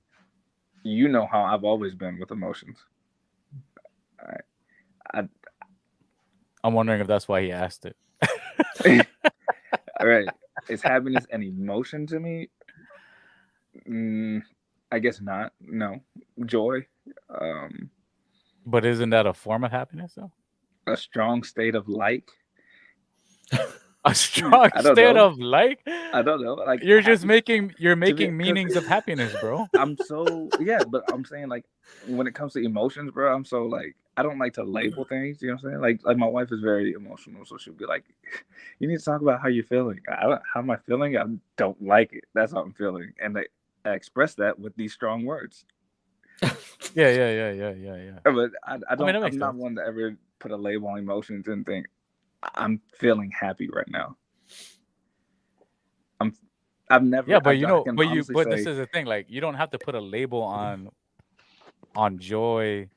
how I've always been with emotions. I'm wondering if that's why he asked it. All right. Is happiness an emotion to me? I guess not. No. Joy. But isn't that a form of happiness, though? A strong state of like. A strong state of like? I don't know. Like you're just making meanings of happiness, bro. I'm so but I'm saying like when it comes to emotions, bro, I'm so like I don't like to label things. You know what I'm saying? Like my wife is very emotional, so she'll be like, "You need to talk about how you're feeling." How am I feeling? I don't like it. That's how I'm feeling, and I express that with these strong words. Yeah. But I don't. I'm not one to ever put a label on emotions and think I'm feeling happy right now. I've never. Yeah, but this is the thing. Like, you don't have to put a label on joy,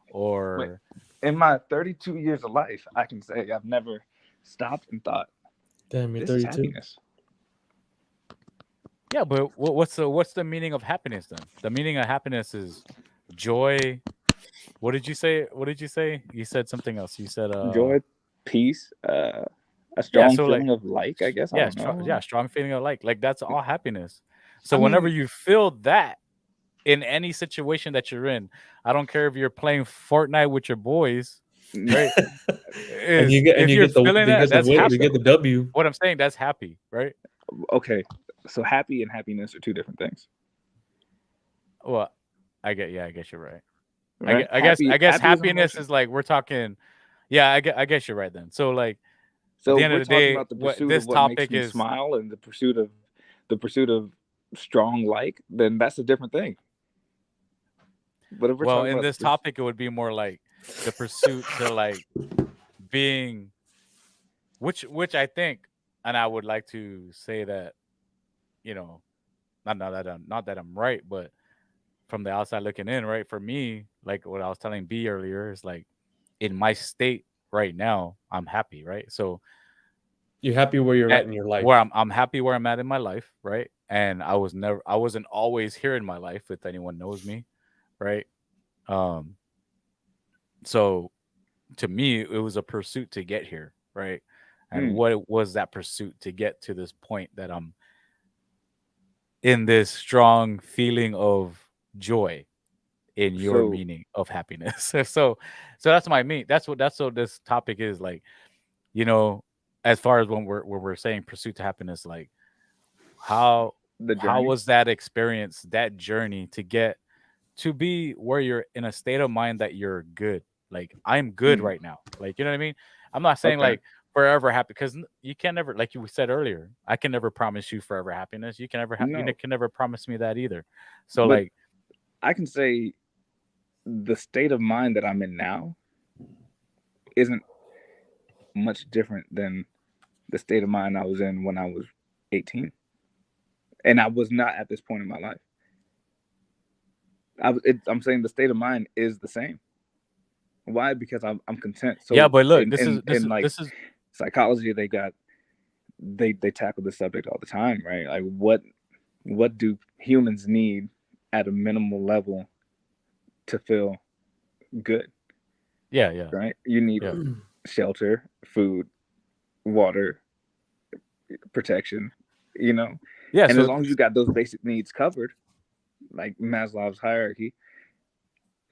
or in my 32 years of life, I can say I've never stopped and thought, "Damn, you're 32." Happiness. Yeah, but what's the meaning of happiness then? The meaning of happiness is joy. What did you say? You said something else. You said joy, peace, a strong feeling of like, I guess. Yeah, strong feeling of like. Like, that's all happiness. So whenever you feel that in any situation that you're in, I don't care if you're playing Fortnite with your boys, right? and you get the W. What I'm saying, that's happy, right? Okay, so happy and happiness are two different things. Well, I guess you're right. I guess happiness is like, we're talking. Yeah, I guess you're right then. So like, so at the end of the day, about the pursuit of what makes me smile and the pursuit of strong like, then that's a different thing. But if we're in this topic, it would be more like the pursuit to like being, which I think, and I would like to say that, not that I'm right, but from the outside looking in, right? For me, like what I was telling B earlier, is like, in my state right now, I'm happy, right? So you're happy where you're at in your life. Where I'm happy where I'm at in my life, right? And I wasn't always here in my life, if anyone knows me, right? So to me, it was a pursuit to get here, right? And what was that pursuit to get to this point that I'm in this strong feeling of joy in your meaning of happiness. So that's my mean. That's what this topic is like, as far as when we're saying pursuit to happiness, like how was that experience, that journey to get to be where you're in a state of mind that you're good. Like, I'm good right now. Like, you know what I mean? I'm not saying like forever happy, because you can never, like you said earlier, I can never promise you forever happiness. You can never you can never promise me that either. So, but like, I can say the state of mind that I'm in now isn't much different than the state of mind I was in when I was 18. And I was not at this point in my life. I'm saying the state of mind is the same. Why? Because I'm content. So yeah, but look, this is psychology. They tackle this subject all the time, right? Like, what do humans need at a minimal level to feel good? Yeah. Right. You need shelter, food, water, protection. Yeah. And as long as you got those basic needs covered, like Maslow's hierarchy,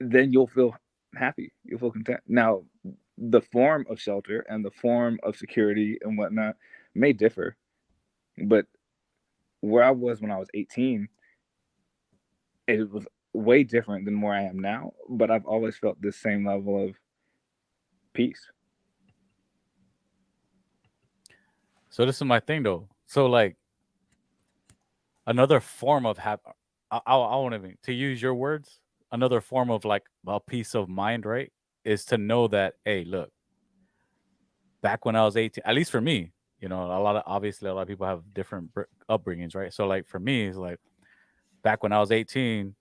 then you'll feel happy. You'll feel content. Now, the form of shelter and the form of security and whatnot may differ, but where I was when I was 18, it was way different than where I am now. But I've always felt this same level of peace. So this is my thing, though. So like, another form of I want to use your words. Another form of like a peace of mind, right, is to know that, hey, look, back when I was 18, at least for me, You know, a lot of people have different upbringings, right? So like for me, it's like back when I was 18,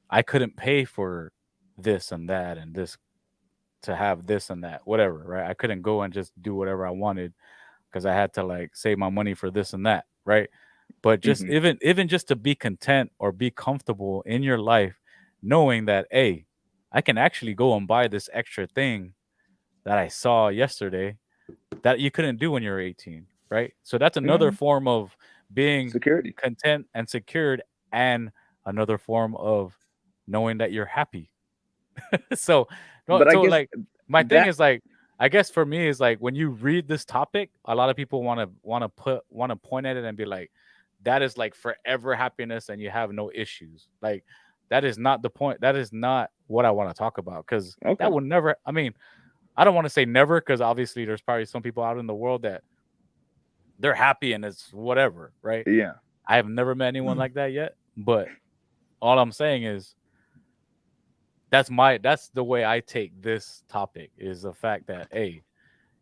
I couldn't pay for this and that and this to have this and that, whatever, right? I couldn't go and just do whatever I wanted because I had to like save my money for this and that, right? But just even just to be content or be comfortable in your life, knowing that, hey, I can actually go and buy this extra thing that I saw yesterday that you couldn't do when you're 18, right? So that's another form of being security, content and secured, and another form of knowing that you're happy. So but I guess like my thing is like, I guess for me is like when you read this topic, a lot of people want to point at it and be like, that is like forever happiness and you have no issues. Like that is not the point. That is not what I want to talk about, because that will never. I mean, I don't want to say never, because obviously there's probably some people out in the world that they're happy and it's whatever, right? Yeah. I have never met anyone like that yet, but all I'm saying is that's the way I take this topic, is the fact that, hey,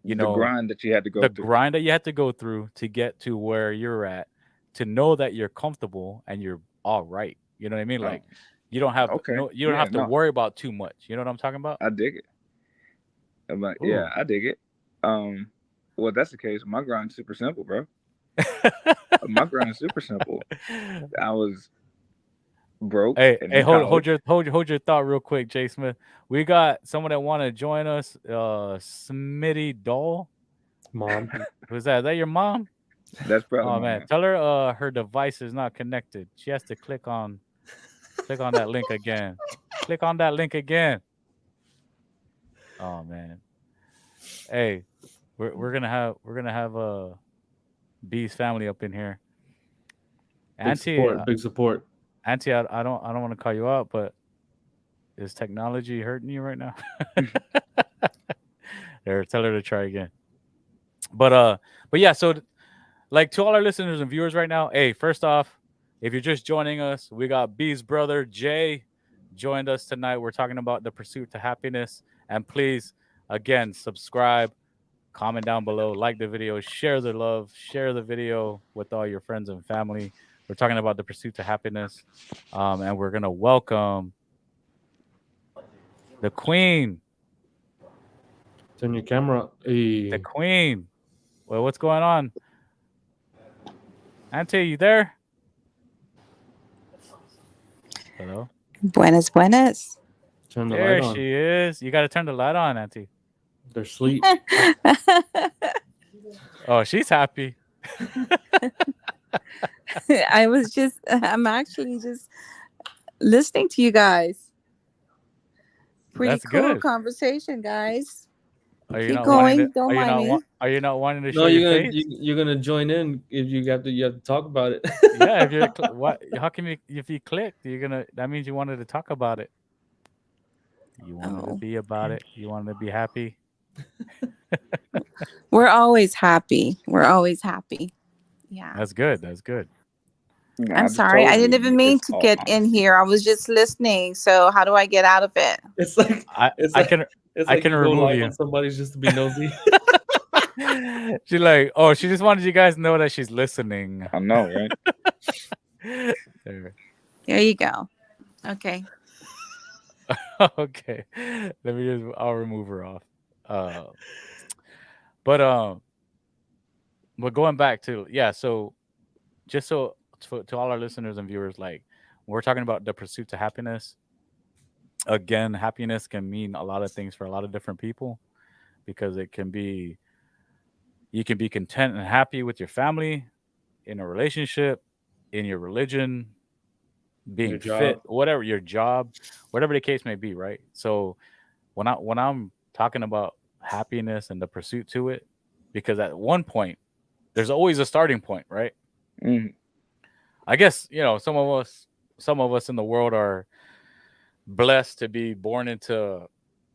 you know, the grind that you had to go through. Grind that you had to go through to get to where you're at, to know that you're comfortable and you're all right. You know what I mean? Like you don't have you don't have to worry about too much. You know what I'm talking about? I dig it. I'm like, yeah, I dig it. Well, that's the case. My grind is super simple, bro. My grind is super simple. I was broke. Hey, hold your thought real quick, Jay Smith. We got someone that want to join us. Smitty Doll, mom. Who's that? Is that your mom? That's probably. Oh man, tell her her device is not connected. She has to click on that link again. Click on that link again. Oh man. Hey, we're gonna have B's family up in here. Big support. Auntie, I don't want to call you out, but is technology hurting you right now? There, tell her to try again. But yeah, so like to all our listeners and viewers right now, hey, first off, if you're just joining us, we got B's brother Jay joined us tonight. We're talking about the pursuit to happiness. And please, again, subscribe, comment down below, like the video, share the love, share the video with all your friends and family. We're talking about the pursuit to happiness. And we're going to welcome the queen. Turn your camera up. Hey. The queen. Well, what's going on? Auntie, you there? Hello? Buenas. Turn the light on. There she is. You got to turn the light on, Auntie. They're asleep. Oh, she's happy. I'm actually just listening to you guys. Pretty That's cool good. Conversation, guys. Are you Keep not going. Don't mind me. Are you not wanting to show your face? You're gonna join in if you have to talk about it. Yeah, if you're what? How can if you clicked, that means you wanted to talk about it. You wanted to be about it. You wanted to be happy. We're always happy. Yeah. That's good. I'm sorry. I didn't even mean to get in here. I was just listening. So how do I get out of it? It's like I can remove you. Somebody's just to be nosy. She's like, oh, she just wanted you guys to know that she's listening. I know, right? There you go. Okay. Okay. I'll remove her off. But going back to, so just so to all our listeners and viewers, like we're talking about the pursuit to happiness. Again, happiness can mean a lot of things for a lot of different people, because you can be content and happy with your family, in a relationship, in your religion, being fit, whatever your job, whatever the case may be, right? So when I'm talking about happiness and the pursuit to it, because at one point there's always a starting point, right? Mm. I guess, some of us in the world are blessed to be born into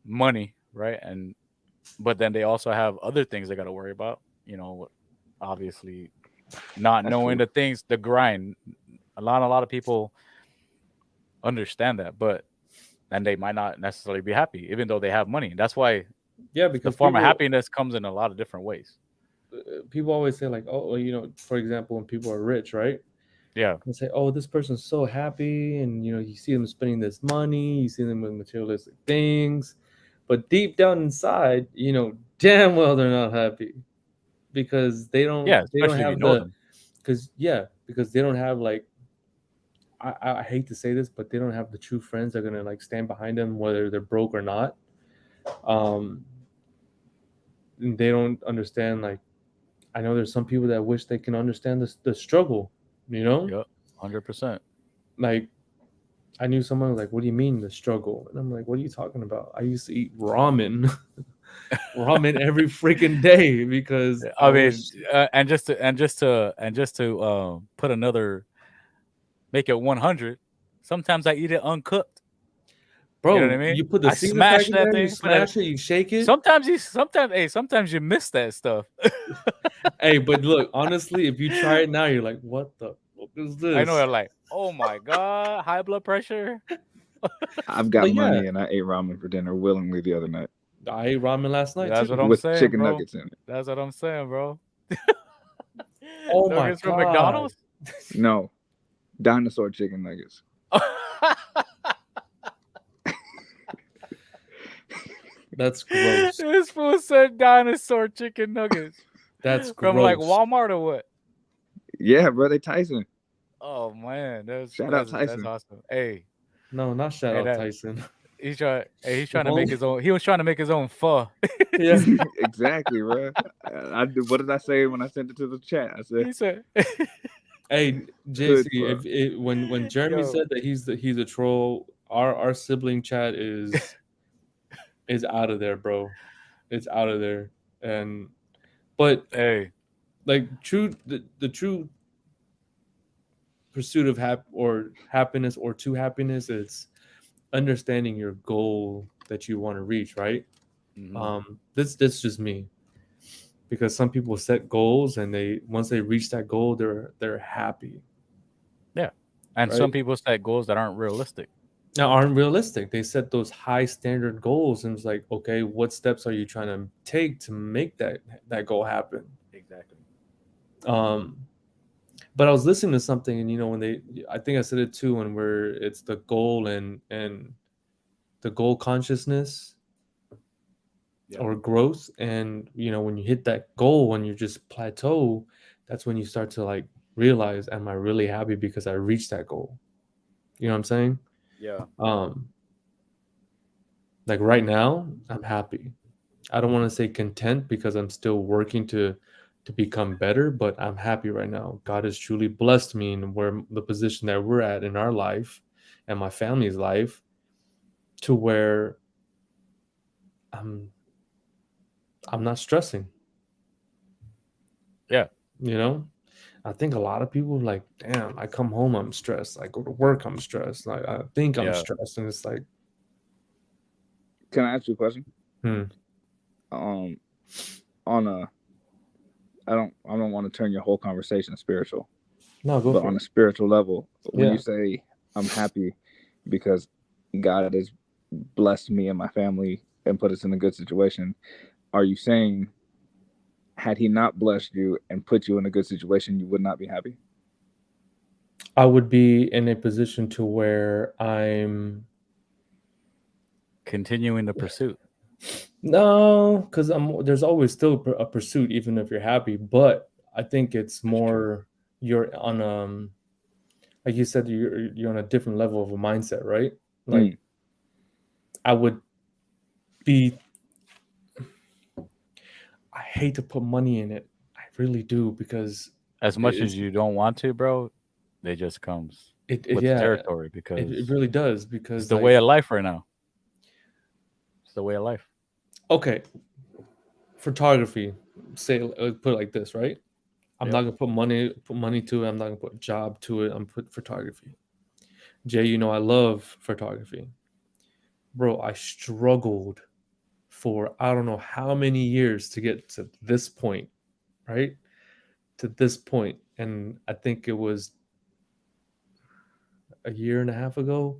money, right? But then they also have other things they got to worry about, obviously not knowing the things, the grind. A lot of people understand that, and they might not necessarily be happy even though they have money. That's why, because the form of happiness comes in a lot of different ways. people always say like, oh, you know, for example, when people are rich, right? Yeah. They say, oh, this person's so happy, and you know, you see them spending this money, you see them with materialistic things, but deep down inside, you know, damn well they're not happy because they don't Yeah, especially if you have know the them. because they don't have like I hate to say this, but they don't have the true friends that are gonna like stand behind them whether they're broke or not. And they don't understand like I know there's some people that wish they can understand the struggle, you know? Yep, 100%. Like I knew someone was like, "What do you mean the struggle?" And I'm like, "What are you talking about? I used to eat ramen, ramen every freaking day because I I mean, was, and just to put another, make it 100. Sometimes I eat it uncooked. You know what I bro. mean? You put the I season pack smash in that there, you thing. Put that. smash it, you shake it. Sometimes you miss that stuff. Hey, but look, honestly, if you try it now, you're like, "What the fuck is this?" I know you're like, oh my god, high blood pressure. I've got money and I ate ramen for dinner willingly the other night. I ate ramen last night That's too. what I'm with saying, chicken bro. nuggets in it. That's what I'm saying, bro. Oh my Nuggets from god! McDonald's? No, dinosaur chicken nuggets. That's gross. This fool said dinosaur chicken nuggets. That's from gross. like Walmart or what? Yeah, brother, Tyson. Oh man, Shout out Tyson. That's awesome. Hey, No, not shout out Tyson. He's trying to make his own. He was trying to make his own pho. Yeah, exactly, bro. What did I say when I sent it to the chat? I said, he said, "Hey, JC, when Jeremy said that he's a troll, our sibling chat is out of there, bro. It's out of there. And but hey, like the true pursuit of happiness or to happiness is understanding your goal that you want to reach, right? mm-hmm. This just me. Because some people set goals and once they reach that goal, they're happy. Yeah. And right? some people set goals that aren't realistic. Now, aren't realistic. They set those high standard goals and it's like, okay, what steps are you trying to take to make that goal happen? Exactly. But I was listening to something, and you know, I think I said it too, it's the goal and the goal consciousness or growth, and you know, when you hit that goal, when you just plateau, that's when you start to like realize, am I really happy because I reached that goal? You know what I'm saying? Yeah. Like right now, I'm happy. I don't want to say content because I'm still working to become better, but I'm happy right now. God has truly blessed me in the position that we're at in our life and my family's life, to where I'm not stressing. Yeah. You know, I think a lot of people like, damn, I come home, I'm stressed. I go to work, I'm stressed. Like I think I'm stressed, and it's like, can I ask you a question? I don't want to turn your whole conversation spiritual. No, go but for on it. a spiritual level, when you say I'm happy because God has blessed me and my family and put us in a good situation, are you saying had he not blessed you and put you in a good situation, you would not be happy? I would be in a position to where I'm continuing the pursuit. No, because there's always still a pursuit, even if you're happy. But I think it's more you're on like you said, you're on a different level of a mindset, right? Like I would be. I hate to put money in it. I really do, because as much as you don't want to, bro, it just comes with the territory, because it really does, because it's the way of life right now. It's the way of life. Okay. Photography, put it like this, right? I'm not gonna put money to it. I'm not gonna put job to it. I'm put photography. Jay, you know I love photography. Bro, I struggled for I don't know how many years to get to this point, right? To this point. And I think it was a year and a half ago.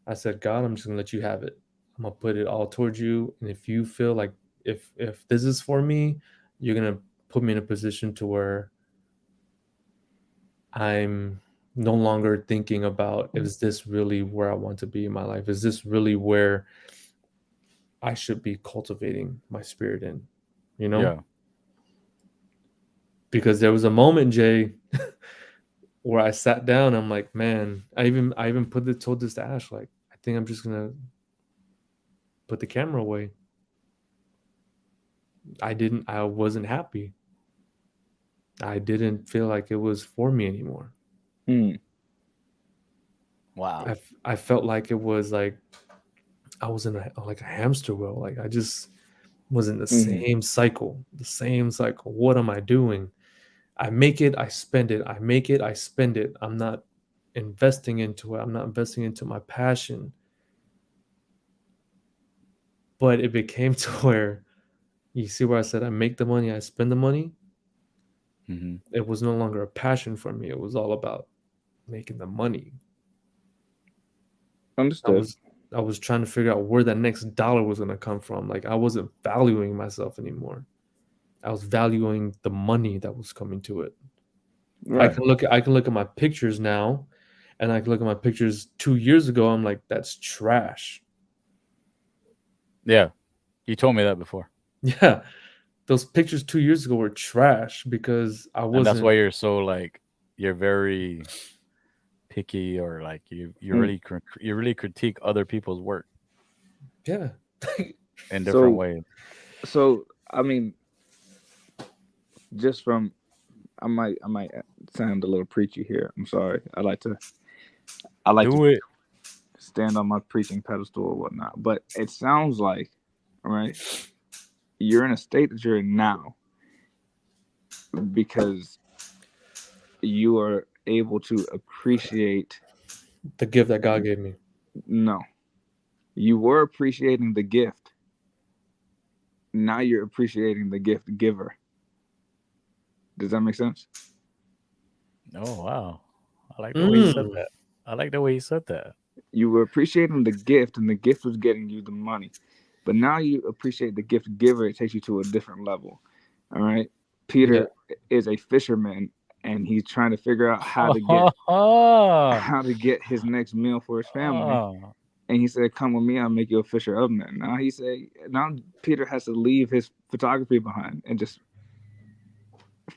I said, God, I'm just gonna let you have it. I'm gonna put it all towards you. And if you feel like if this is for me, you're gonna put me in a position to where I'm no longer thinking about, is this really where I want to be in my life? Is this really where I should be cultivating my spirit in? You know? Yeah. Because there was a moment, Jay, where I sat down. I'm like, man, I even told this to Ash, like, I think I'm just gonna put the camera away. I wasn't happy. I didn't feel like it was for me anymore. Wow. I felt like it was like I was in a hamster wheel. Like I just was in the same cycle. What am I doing? I make it, I spend it. I make it, I spend it. I'm not investing into it. I'm not investing into my passion. But it became to where, you see where I said I make the money, I spend the money. It was no longer a passion for me. It was all about making the money. Understood. I was trying to figure out where that next dollar was going to come from. Like I wasn't valuing myself anymore. I was valuing the money that was coming to it. Right. I can look at my pictures now, and I can look at my pictures 2 years ago. I'm like, that's trash. Yeah, you told me that before. Yeah, those pictures 2 years ago were trash because I wasn't. And that's why you're so like, you're very picky, or like you really critique other people's work. Yeah. In different ways. So I mean, just from, I might sound a little preachy here. I'm sorry. I like to stand on my preaching pedestal or whatnot. But it sounds like, right, you're in a state that you're in now because you are able to appreciate the gift that God gave me. No. You were appreciating the gift. Now you're appreciating the gift giver. Does that make sense? Oh, wow. I like the way you said that. I like the way you said that. You were appreciating the gift, and the gift was getting you the money. But now you appreciate the gift giver. It takes you to a different level. All right? Peter is a fisherman, and he's trying to figure out how to get his next meal for his family. And he said, "Come with me, I'll make you a fisher of men." Now Peter has to leave his photography behind and just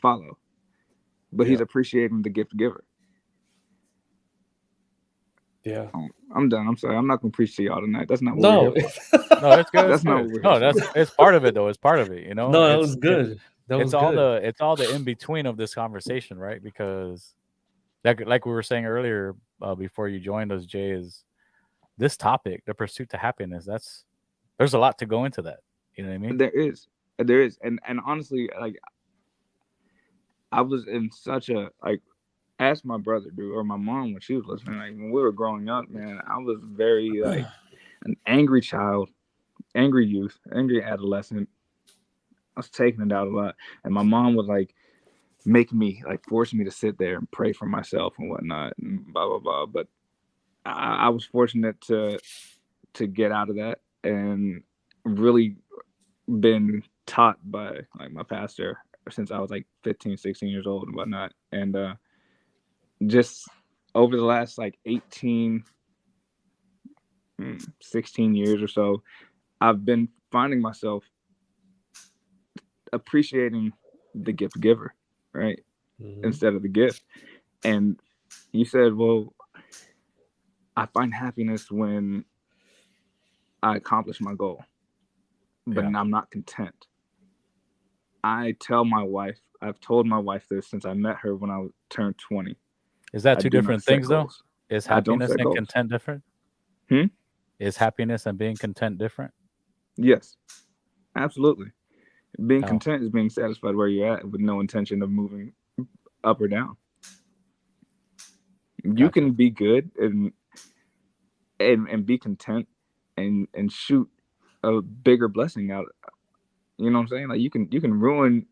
follow. But he's appreciating the gift giver. Yeah. I'm done. I'm sorry. I'm not gonna preach to y'all tonight. That's not what we're here for. No, it's good. That's not what we're here for. It's part of it though. It's part of it, you know. No, that was good. It's all the in between of this conversation, right? Because like we were saying earlier, before you joined us, Jay, is this topic, the pursuit to happiness. There's a lot to go into that. You know what I mean? There is, and honestly, like I was in such a ask my brother, dude, or my mom when she was listening. Like when we were growing up, man, I was very like an angry child, angry youth, angry adolescent. I was taking it out a lot, and my mom would like make me force me to sit there and pray for myself and whatnot, and blah blah blah. But I was fortunate to get out of that and really been taught by my pastor since I was 15, 16 years old and whatnot. And just over the last 18, 16 years or so, I've been finding myself appreciating the gift giver, right? Instead of the gift. And you said, well, I find happiness when I accomplish my goal, but I'm not content. I tell my wife, I've told my wife this since I met her when I turned 20. Is that two different things though? Is happiness and content different? Is happiness and being content different? Yes, absolutely. Being content is being satisfied where you're at with no intention of moving up or down. You can be good and be content and shoot a bigger blessing out. You know what I'm saying? Like you can ruin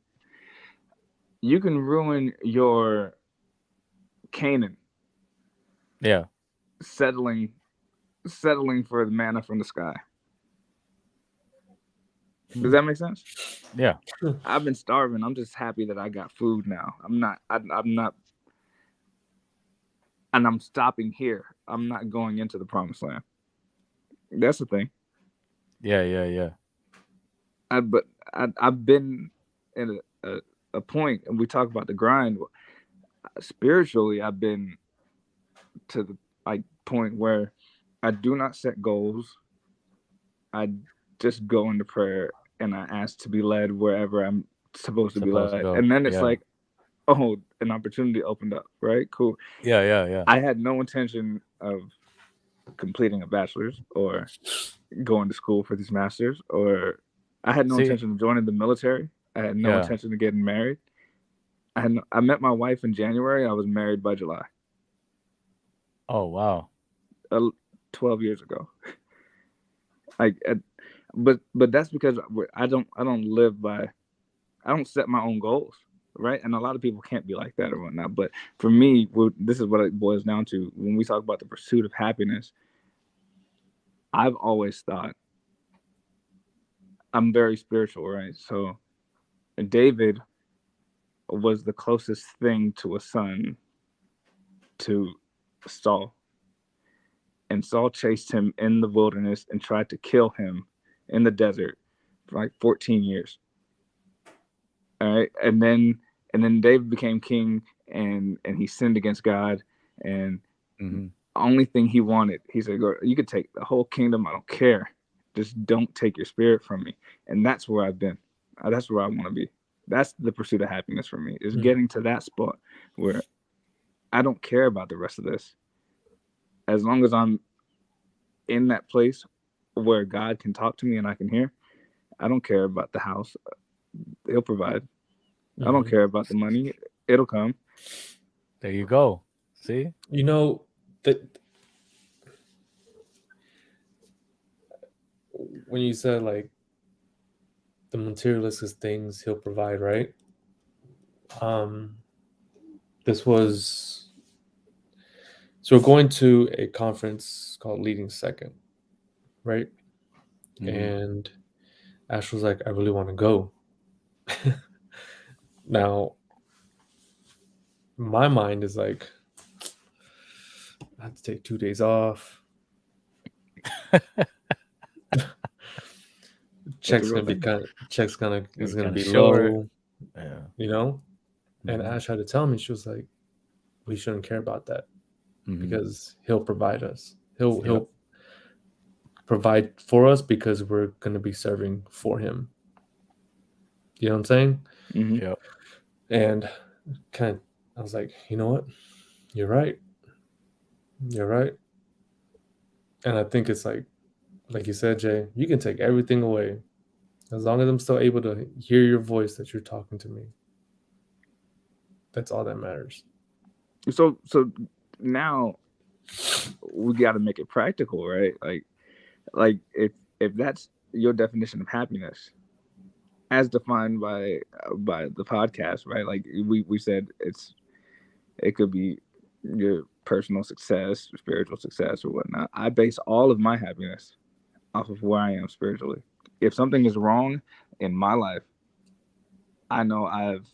your Canaan. Yeah. Settling for the manna from the sky. Does that make sense? Yeah. I've been starving. I'm just happy that I got food now. I'm not, and I'm stopping here. I'm not going into the promised land. That's the thing. Yeah. But I've been in a point, and we talk about the grind. Spiritually, I've been to the point where I do not set goals. I just go into prayer and I ask to be led wherever I'm supposed to be led. And then it's like, oh, an opportunity opened up, right? Cool. Yeah. I had no intention of completing a bachelor's or going to school for these masters, or I had no intention of joining the military. I had no intention of getting married. I met my wife in January. I was married by July. Oh, wow. 12 years ago. But that's because I don't set my own goals, right? And a lot of people can't be like that or whatnot. But for me, this is what it boils down to. When we talk about the pursuit of happiness, I've always thought, I'm very spiritual, right? So David was the closest thing to a son to Saul. And Saul chased him in the wilderness and tried to kill him in the desert for like 14 years. All right. And then David became king, and he sinned against God. And the only thing he wanted, he said, you could take the whole kingdom. I don't care. Just don't take your spirit from me. And that's where I've been. That's where I want to be. That's the pursuit of happiness for me, is getting to that spot where I don't care about the rest of this. As long as I'm in that place where God can talk to me and I can hear, I don't care about the house. He'll provide. I don't care about the money. It'll come. There you go. See? You know, that when you said like the materialistic things he'll provide, right? This was, so we're going to a conference called Leading Second, right? And Ash was like, I really want to go. Now, my mind is like, I have to take 2 days off. Check's gonna be low. Yeah. You know? And Ash had to tell me, she was like, we shouldn't care about that because he'll provide us. He'll provide for us because we're gonna be serving for him. You know what I'm saying? Yeah. And I was like, you know what? You're right. And I think it's like you said, Jay, you can take everything away. As long as I'm still able to hear your voice that you're talking to me. That's all that matters. So now we got to make it practical, right? Like if that's your definition of happiness, as defined by the podcast, right? Like we said, it could be your personal success, spiritual success, or whatnot. I base all of my happiness off of where I am spiritually. If something is wrong in my life, I know I've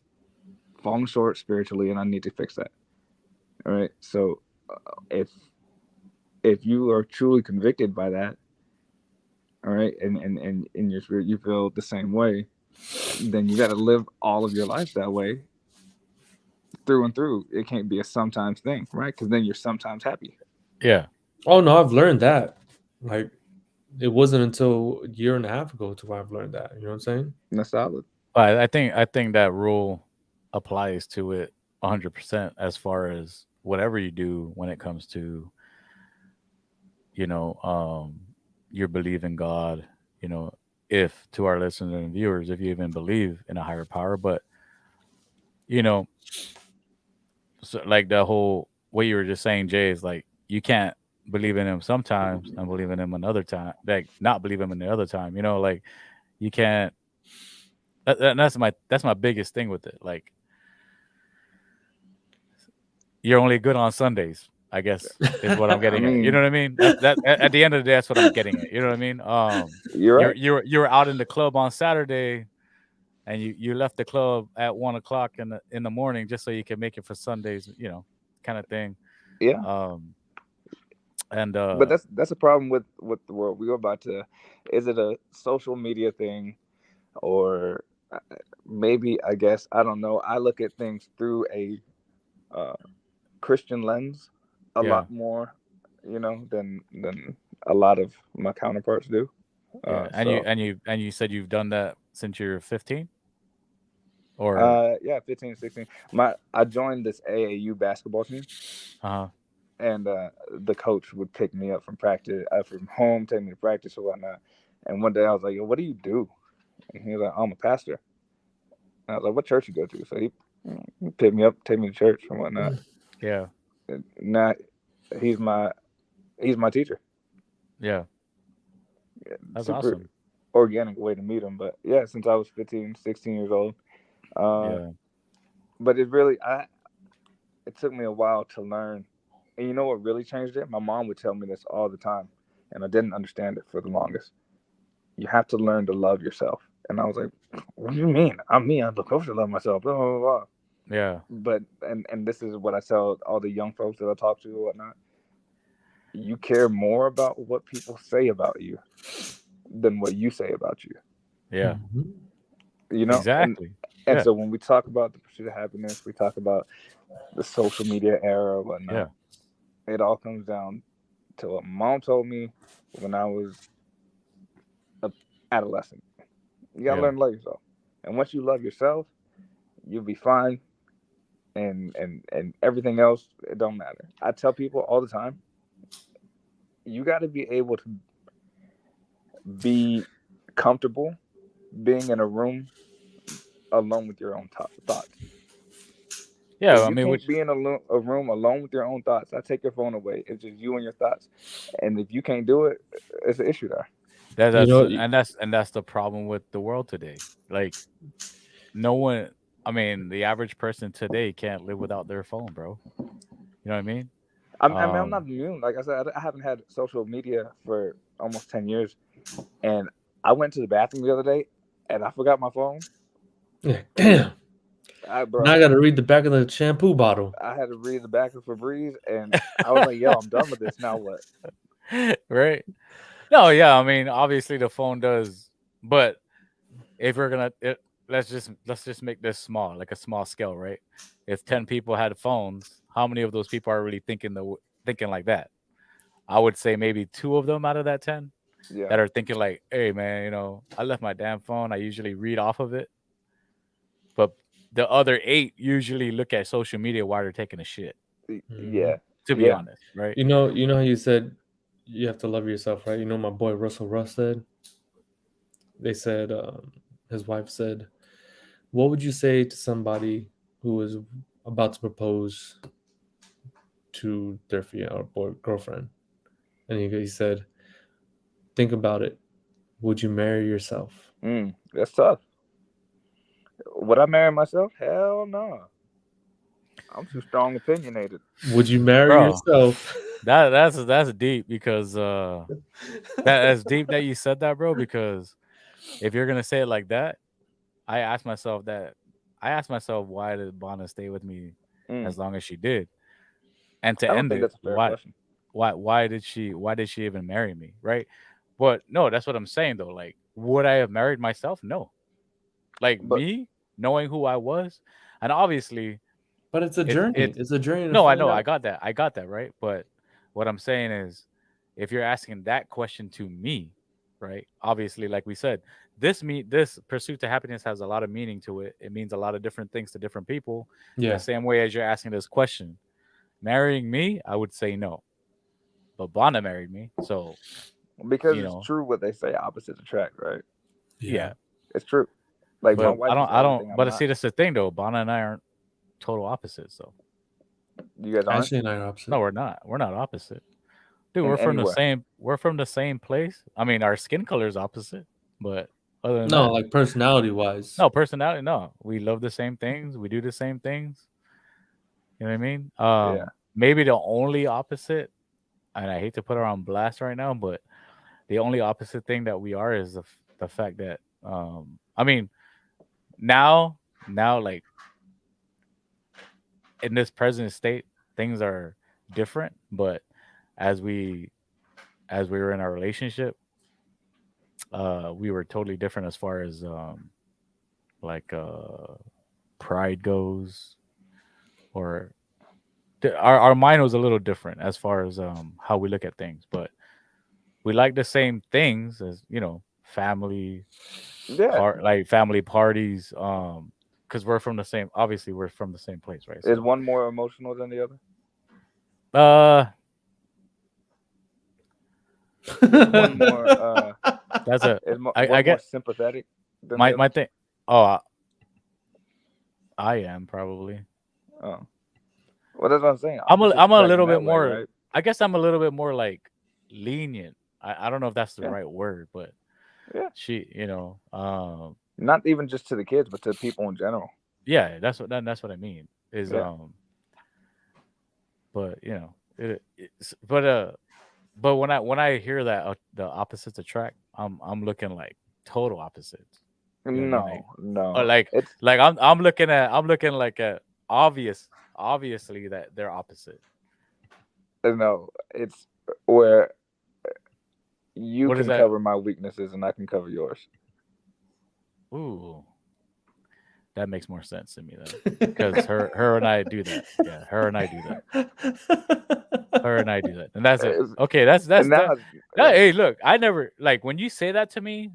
fallen short spiritually and I need to fix that. All right. So if you are truly convicted by that, all right, and in your spirit you feel the same way, then you got to live all of your life that way through and through. It can't be a sometimes thing, right? Because then you're sometimes happy. Yeah. Oh no, I've learned that. Like, it wasn't until a year and a half ago to where I've learned that. You know what I'm saying? That's solid. But I think that rule applies to it 100% as far as whatever you do when it comes to, your belief in God, if to our listeners and viewers, if you even believe in a higher power. But, so like the whole way you were just saying, Jay, is like, you can't believe in him sometimes and believe in him another time, like not believe him in the other time, like you can't. That's my biggest thing with it. Like, you're only good on Sundays. I guess is what I'm getting at. You know what I mean? That at the end of the day, that's what I'm getting at. You know what I mean? You're right. You're out in the club on Saturday, and you left the club at 1 o'clock in the morning just so you can make it for Sundays. You know, kind of thing. Yeah. But that's a problem with the world. We're about to. Is it a social media thing, or maybe, I guess, I don't know. I look at things through a Christian lens a lot more, than a lot of my counterparts do. Yeah, and you said you've done that since you're 15, or 15, 16. I joined this AAU basketball team. And the coach would pick me up from practice, from home, take me to practice or whatnot. And one day I was like, "Yo, what do you do?" And he was like, "I'm a pastor." And I was like, "What church you go to?" So he picked me up, take me to church and whatnot. Yeah. And now he's my teacher. Yeah. That's super awesome. Organic way to meet him. But yeah, since I was 15, 16 years old. But it took me a while to learn. And you know what really changed it? My mom would tell me this all the time, and I didn't understand it for the longest. You have to learn to love yourself. And I was like, "What do you mean? I'm supposed to love myself." Blah, blah, blah. Yeah. But and this is what I tell all the young folks that I talk to and whatnot. You care more about what people say about you than what you say about you. Yeah. You know? Exactly. And so when we talk about the pursuit of happiness, we talk about the social media era or whatnot. Yeah. It all comes down to what mom told me when I was an adolescent. You gotta learn to love yourself. And once you love yourself, you'll be fine. And everything else, it don't matter. I tell people all the time, you gotta be able to be comfortable being in a room alone with your own thoughts. Yeah, if you can't be in a room alone with your own thoughts, I take your phone away. It's just you and your thoughts. And if you can't do it, it's an issue there. That's the problem with the world today. Like, no one. I mean, the average person today can't live without their phone, bro. You know what I mean? I mean, I'm not immune. Like I said, I haven't had social media for almost 10 years, and I went to the bathroom the other day, and I forgot my phone. Yeah, damn. Now I got to read the back of the shampoo bottle. I had to read the back of Febreze, and I was like, "Yo, I'm done with this. Now what?" Right? No, yeah. I mean, obviously the phone does, but if we're gonna, let's just make this small, like a small scale, right? If 10 people had phones, how many of those people are really thinking like that? I would say maybe 2 of them out of that 10 that are thinking like, "Hey, man, I left my damn phone. I usually read off of it." But the other 8 usually look at social media while they're taking a shit. Yeah. To be honest, right? You know how you said you have to love yourself, right? You know my boy Russell Russ said? They said, his wife said, "What would you say to somebody who is about to propose to their girlfriend?" And he said, "Think about it. Would you marry yourself?" That's tough. Would I marry myself? Hell no. I'm too strong opinionated. Would you marry yourself? That's deep because that's deep that you said that, bro. Because if you're gonna say it like that, I asked myself why did Bonna stay with me as long as she did, and to end it, that's a fair question. Why did she even marry me, right? But no, that's what I'm saying though. Like, would I have married myself? No. Like, me knowing who I was, and obviously. But it's a journey. It's a journey. No, I know. I got that, right? But what I'm saying is, if you're asking that question to me, right? Obviously, like we said, this pursuit to happiness has a lot of meaning to it. It means a lot of different things to different people. Yeah. In the same way as you're asking this question. Marrying me, I would say no. But Bonna married me, so because it's true what they say, opposites attract, right? Yeah. It's true. Like, but my wife I don't. But see, that's the thing, though. Bonna and I aren't total opposites, though. You guys aren't? Actually, not opposite. No, we're not. We're not opposite. Dude, we're from the same place. I mean, our skin color is opposite, but other than that, like personality wise. No, personality. No, we love the same things. We do the same things. You know what I mean? maybe the only opposite, and I hate to put her on blast right now, but the only opposite thing that we are is the fact that I mean now like in this present state things are different, but as we were in our relationship, we were totally different as far as like pride goes, or our mind was a little different as far as how we look at things, but we like the same things as, you know, family, like family parties, because we're from the same, obviously we're from the same place, right? Is one more emotional than the other? One more that's a I get more sympathetic than my thing. Oh, I am probably. Oh, well, that's what I'm saying. I'm a little bit more, right? I guess I'm a little bit more like lenient. I don't know if that's the right word, but she, you know, not even just to the kids, but to people in general. Yeah, that's what I mean. Is but you know, but when I hear that the opposites attract, I'm looking like total opposites. You know what I mean? No. Or like I'm looking like at obviously that they're opposite. No, it's where you can cover my weaknesses and I can cover yours. Ooh, that makes more sense to me then, because her and I do that. Yeah, her and I do that. Her and I do that, and that's it. Okay, that's that. Hey, look, I never, like, when you say that to me,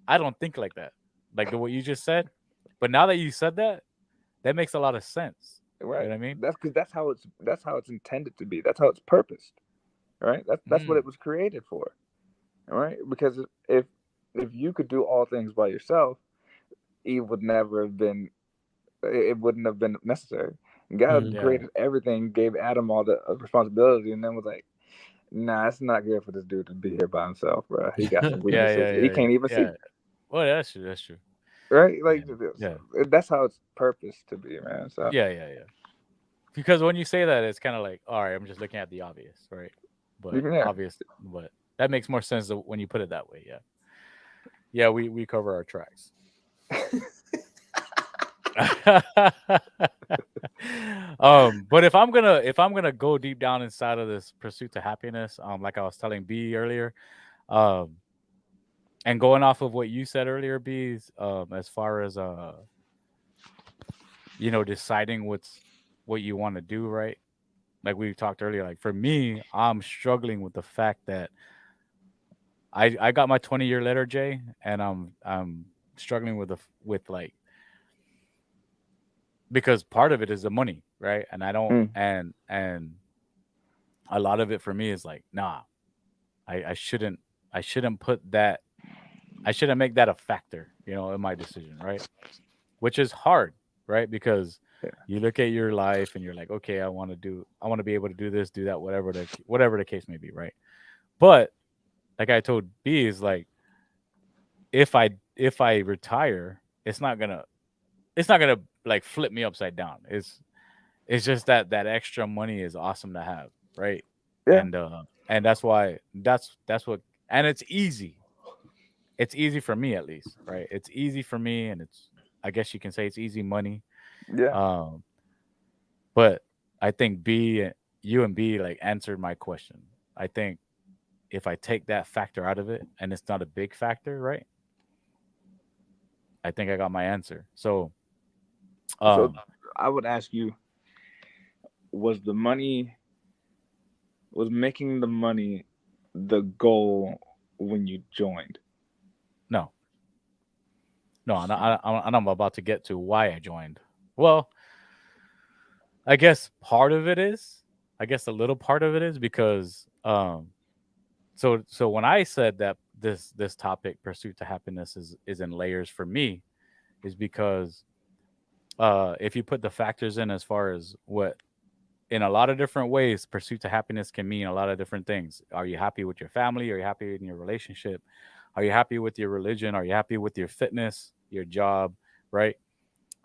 I don't think like that, like what you just said. But now that you said that, that makes a lot of sense. Right. You know what I mean? That's because that's how it's intended to be. That's how it's purposed. Right. That's what it was created for. All right. Because if you could do all things by yourself, Eve would never have been. It wouldn't have been necessary. God created everything, gave Adam all the responsibility, and then was like, "Nah, it's not good for this dude to be here by himself, bro. He got some weaknesses. He can't even see." Well, that's true. That's true. Right? Like, that's how it's purposed to be, man. So yeah. Because when you say that, it's kind of like, all right, I'm just looking at the obvious, right? But obviously, but that makes more sense when you put it that way. Yeah, we cover our tracks. But if I'm gonna go deep down inside of this pursuit to happiness, like I was telling B earlier, and going off of what you said earlier, B, as far as you know, deciding what you want to do, right? Like we talked earlier, like for me, I'm struggling with the fact that I got my 20-year letter J, and I'm struggling with like, because part of it is the money, right? And I don't and a lot of it for me is like, nah, I shouldn't put that, I shouldn't make that a factor, you know, in my decision, right? Which is hard, right? Because you look at your life and you're like, okay, I want to be able to do this, do that, whatever the case may be, right? But like I told B, is like, if I retire, it's not gonna like flip me upside down. It's just that extra money is awesome to have, right? Yeah. And that's why that's what, and it's easy. It's easy for me, at least, right? It's easy for me, and I guess you can say it's easy money. Yeah. But I think you and B like answered my question. I think if I take that factor out of it, and it's not a big factor, right? I think I got my answer. So I would ask you, was making the money the goal when you joined? No, and I'm about to get to why I joined. Well, I guess part of it is, I guess a little part of it is because so when I said that this topic, pursuit to happiness, is in layers for me, is because if you put the factors in, as far as what, in a lot of different ways, pursuit to happiness can mean a lot of different things. Are you happy with your family? Are you happy in your relationship? Are you happy with your religion? Are you happy with your fitness, your job, right?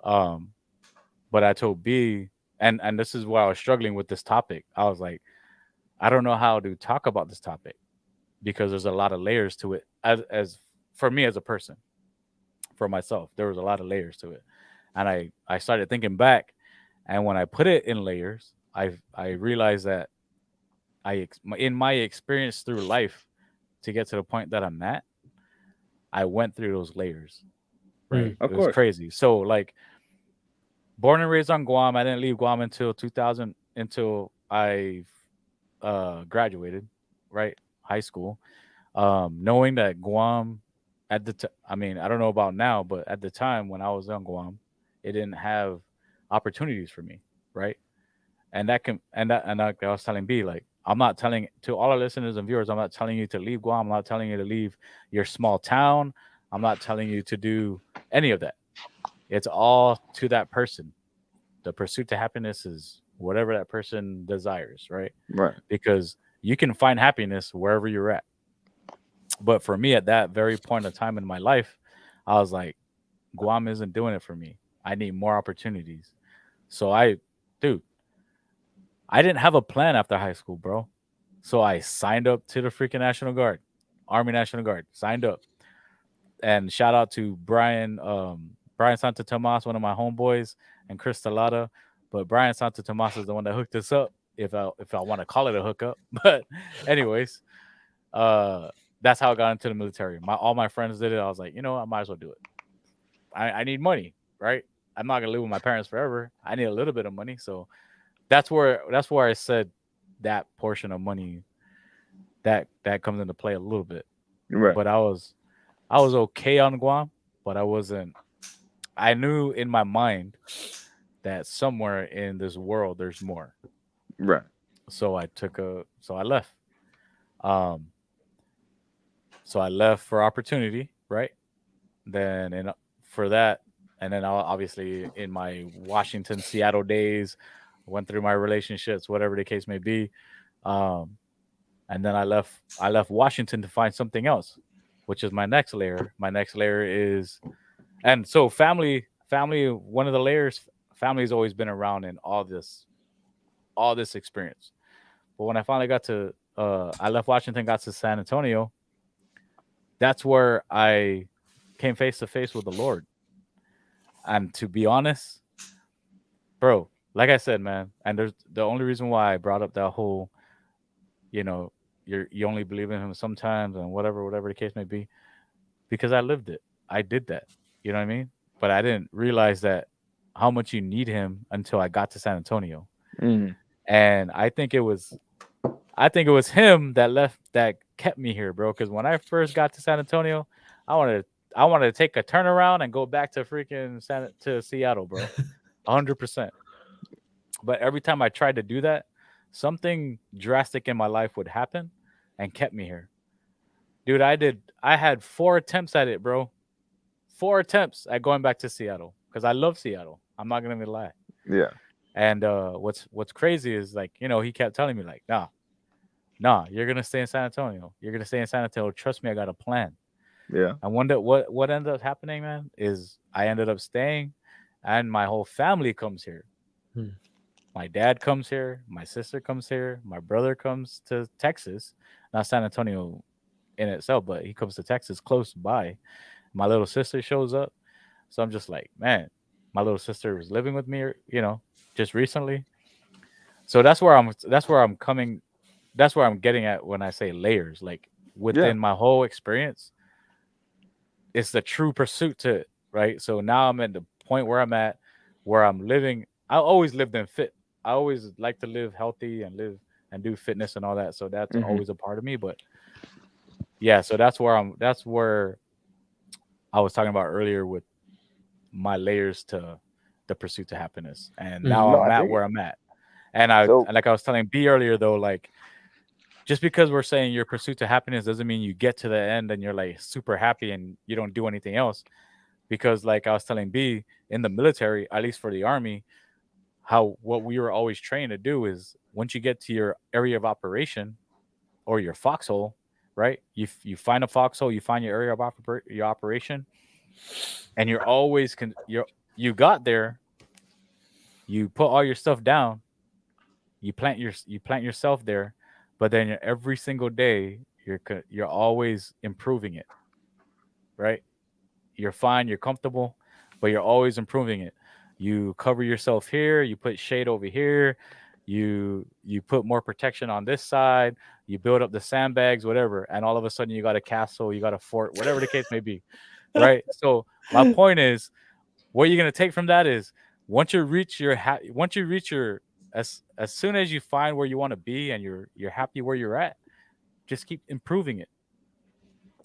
But I told B, and this is why I was struggling with this topic. I was like, I don't know how to talk about this topic because there's a lot of layers to it. As for me as a person, for myself, there was a lot of layers to it, and I started thinking back, and when I put it in layers, I realized that in my experience through life to get to the point that I'm at, I went through those layers, right? Of It course. was crazy. So like, born and raised on Guam, I didn't leave Guam until 2000, until I graduated, right? High school. Knowing that Guam at the I mean, I don't know about now, but at the time when I was on Guam, it didn't have opportunities for me, right? And that can and like I was telling B, like, I'm not telling to all our listeners and viewers, I'm not telling you to leave Guam. I'm not telling you to leave your small town. I'm not telling you to do any of that. It's all to that person. The pursuit to happiness is whatever that person desires, right? Right. Because you can find happiness wherever you're at. But for me, at that very point of time in my life, I was like, Guam isn't doing it for me. I need more opportunities. So dude, I didn't have a plan after high school, bro. So I signed up to the freaking National Guard, Army National Guard, signed up. And shout out to Brian Santa Tomas, one of my homeboys, and Chris Talada. But Brian Santa Tomas is the one that hooked us up, if I want to call it a hookup. But anyways, that's how I got into the military. All my friends did it. I was like, you know what? I might as well do it. I need money, right? I'm not gonna live with my parents forever. I need a little bit of money. So that's where I said that portion of money that comes into play a little bit. Right. But I was okay on Guam, but I wasn't. I knew in my mind that somewhere in this world there's more. Right. So I left. So I left for opportunity, right? Then for that, and then obviously in my Washington, Seattle days, went through my relationships, whatever the case may be. And then I left Washington to find something else, which is my next layer. My next layer is, and so family, one of the layers, family has always been around in all this experience. But when I finally got to, I left Washington, got to San Antonio, that's where I came face to face with the Lord. And to be honest, bro, like I said, man, and there's the only reason why I brought up that whole, you only believe in him sometimes and whatever the case may be, because I lived it. I did that. You know what I mean? But I didn't realize that how much you need him until I got to San Antonio. Mm. And I think it was him that kept me here, bro. Because when I first got to San Antonio, I wanted to take a turnaround and go back to freaking to Seattle, bro. 100%. But every time I tried to do that, something drastic in my life would happen and kept me here. Dude, I had 4 attempts at it, bro. 4 attempts at going back to Seattle because I love Seattle. I'm not gonna lie. Yeah. And what's crazy is, like, he kept telling me, like, nah, you're gonna stay in San Antonio. You're gonna stay in San Antonio. Trust me, I got a plan. Yeah. And what ended up happening, man, is I ended up staying, and my whole family comes here. My dad comes here. My sister comes here. My brother comes to Texas, not San Antonio in itself, but he comes to Texas close by. My little sister shows up. So I'm just like, man, my little sister was living with me, just recently. So that's where I'm coming. That's where I'm getting at when I say layers. Like, within my whole experience, it's the true pursuit to it, right? So now I'm at the point where I'm at, where I'm living. I always lived in fit. I always like to live healthy and live and do fitness and all that. So that's always a part of me. But yeah, so that's where I was talking about earlier with my layers to the pursuit to happiness. And now I'm at where I'm at. And like I was telling B earlier, though, like, just because we're saying your pursuit to happiness doesn't mean you get to the end and you're like super happy and you don't do anything else. Because, like I was telling B, in the military, at least for the Army, what we were always trained to do is, once you get to your area of operation or your foxhole, right? You find a foxhole, you find your area of your operation, and you're always you got there, you put all your stuff down, you plant yourself there, but then every single day you're always improving it, right? You're fine, you're comfortable, but you're always improving it. You cover yourself here, you put shade over here, you put more protection on this side, you build up the sandbags, whatever, and all of a sudden you got a castle, you got a fort, whatever the case may be, right? So my point is, what you're gonna take from that is once you reach your as soon as you find where you want to be and you're happy where you're at, just keep improving it.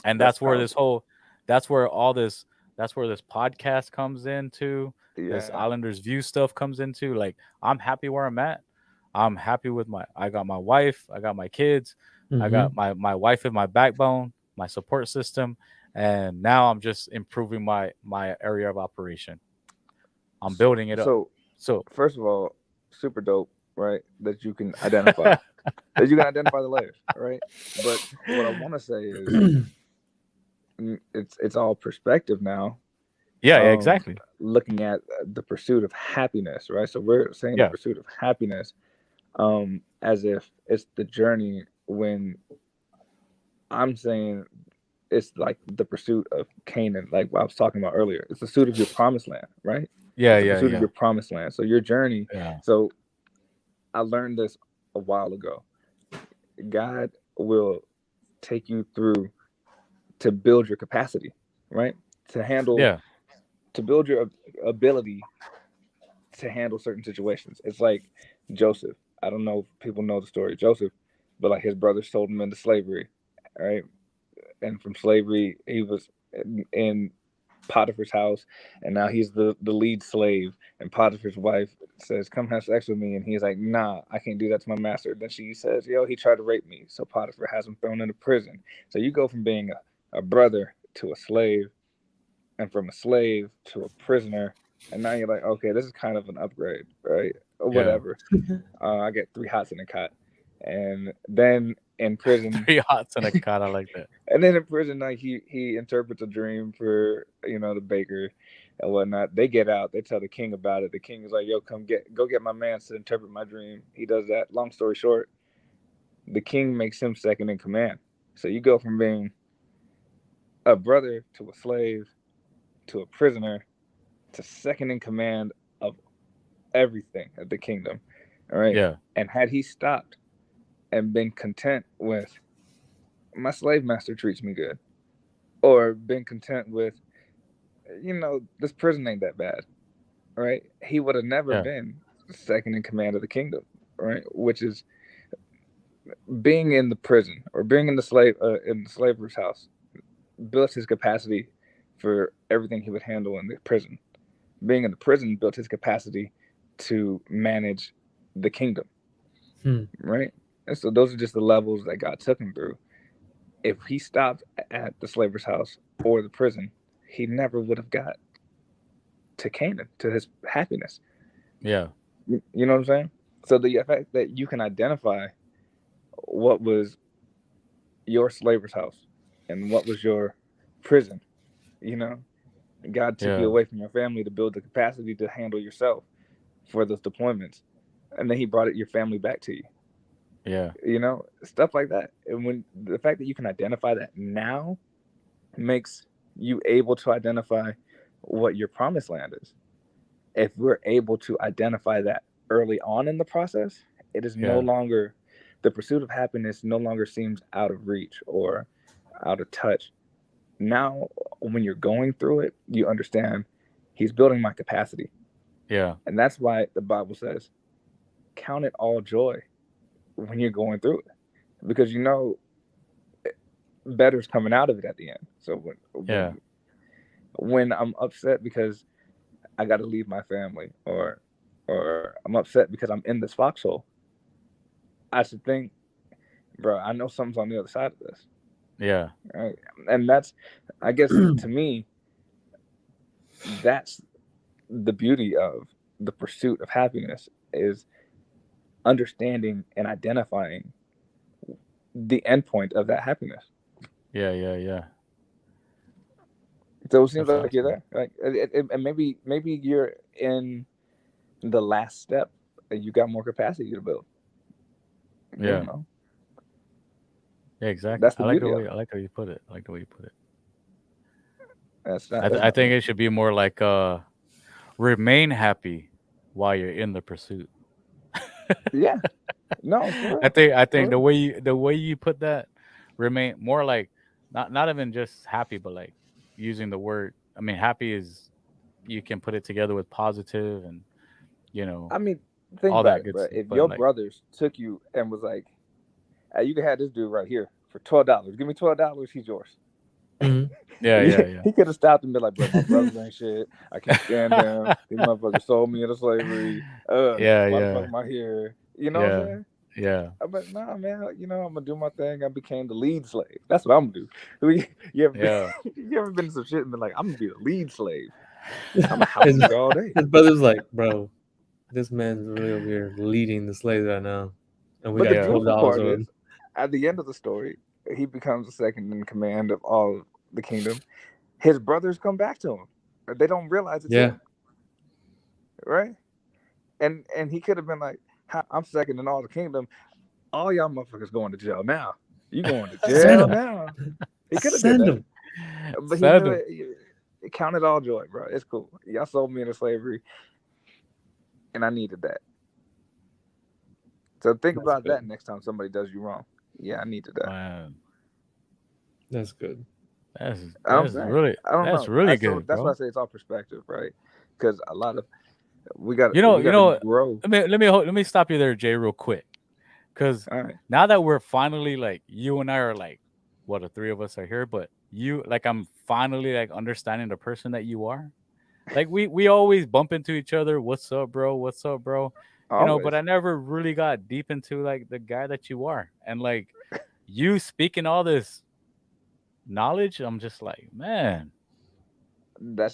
And that's where that's where this podcast comes into, this Islanders View stuff comes into. Like, I'm happy where I'm at. I'm happy with I got my wife, I got my kids, I got my wife in my backbone, my support system, and now I'm just improving my area of operation. I'm building it up. So first of all, super dope, right? That you can identify that you can identify the layers, right? But what I want to say is it's all perspective now. Yeah, exactly. Looking at the pursuit of happiness, right? So we're saying the pursuit of happiness as if it's the journey, when I'm saying it's like the pursuit of Canaan, like what I was talking about earlier. It's the pursuit of your promised land, right? Yeah, it's the pursuit of your promised land. So your journey. Yeah. So I learned this a while ago. God will take you through to build your capacity, right? To handle, to build your ability to handle certain situations. It's like Joseph. I don't know if people know the story of Joseph, but like his brothers sold him into slavery, right? And from slavery, he was in Potiphar's house, and now he's the lead slave. And Potiphar's wife says, "Come have sex with me," and he's like, "Nah, I can't do that to my master." Then she says, "Yo, he tried to rape me," so Potiphar has him thrown into prison. So you go from being a brother to a slave, and from a slave to a prisoner, and now you're like, okay, this is kind of an upgrade, right? Or whatever. I get 3 hots in a cot, and then in prison, 3 hots in a cot. I like that. And then in prison, like he interprets a dream for the baker and whatnot. They get out, they tell the king about it. The king is like, "Yo, go get my man to interpret my dream." He does that. Long story short, the king makes him second in command. So you go from being a brother to a slave to a prisoner to second in command of everything of the kingdom. All right. Yeah. And had he stopped and been content with, my slave master treats me good, or been content with, this prison ain't that bad, right? He would have never been second in command of the kingdom, right? Which is being in the prison or being in the slaver's house built his capacity for everything he would handle in the prison. Being in the prison built his capacity to manage the kingdom, right? And so those are just the levels that God took him through. If he stopped at the slaver's house or the prison, he never would have got to Canaan, to his happiness. Yeah. You know what I'm saying? So the fact that you can identify what was your slaver's house and what was your prison, God took you away from your family to build the capacity to handle yourself for those deployments. And then he brought your family back to you. Yeah. Stuff like that. And when the fact that you can identify that now makes you able to identify what your promised land is. If we're able to identify that early on in the process, it is no longer, the pursuit of happiness no longer seems out of reach or out of touch. Now, when you're going through it, you understand he's building my capacity. Yeah. And that's why the Bible says, count it all joy when you're going through it, because better's coming out of it at the end. So when I'm upset because I got to leave my family, or I'm upset because I'm in this foxhole, I should think, bro, I know something's on the other side of this. Yeah. Right. And that's, I guess, to me, that's the beauty of the pursuit of happiness, is understanding and identifying the endpoint of that happiness. Yeah. So it seems like you're there, like, and maybe you're in the last step, you got more capacity to build. Yeah. You know? Yeah, exactly. That's the I like beauty the of way it. I like how you put it. I like the way you put it. I I think it should be more like remain happy while you're in the pursuit. Yeah. No, for I real. think the way you put that, remain more like not even just happy, but like using the word. I mean, happy is, you can put it together with positive and I mean, think all about that it, good bro. stuff. If But your like, brothers took you and was like, hey, you can have this dude right here for $12. Give me $12, he's yours. yeah. He could have stopped and been like, bro, my brothers ain't shit. I can't stand them. These motherfuckers sold me into slavery. Why the fuck am I here? You know what I'm saying? Yeah. But nah, man, I'm gonna do my thing. I became the lead slave. That's what I'm gonna do. You ever been to some shit and been like, I'm gonna be the lead slave. I'm a house nigga all day. His brother's like, bro, this man's really over here leading the slaves right now, and we got the beautiful part of is, at the end of the story, he becomes the second in command of all the kingdom. His brothers come back to him. They don't realize it's him. Right? And he could have been like, I'm second in all the kingdom. All y'all motherfuckers going to jail now. You going to jail now. He could have did that. But he knew it counted all joy, bro. It's cool. Y'all sold me into slavery, and I needed that. So think about that next time somebody does you wrong. Yeah, I needed that. Man. That's good. That's really good. That's why I say it's all perspective, right? Because a lot of we got grow. Let me stop you there, Jay, real quick. Because now that we're finally like, you and I are like, well, the three of us are here, but you, like, I'm finally like understanding the person that you are. Like we always bump into each other. What's up, bro? What's up, bro? Always. But I never really got deep into like the guy that you are, and like you speaking all this knowledge. I'm just like, man,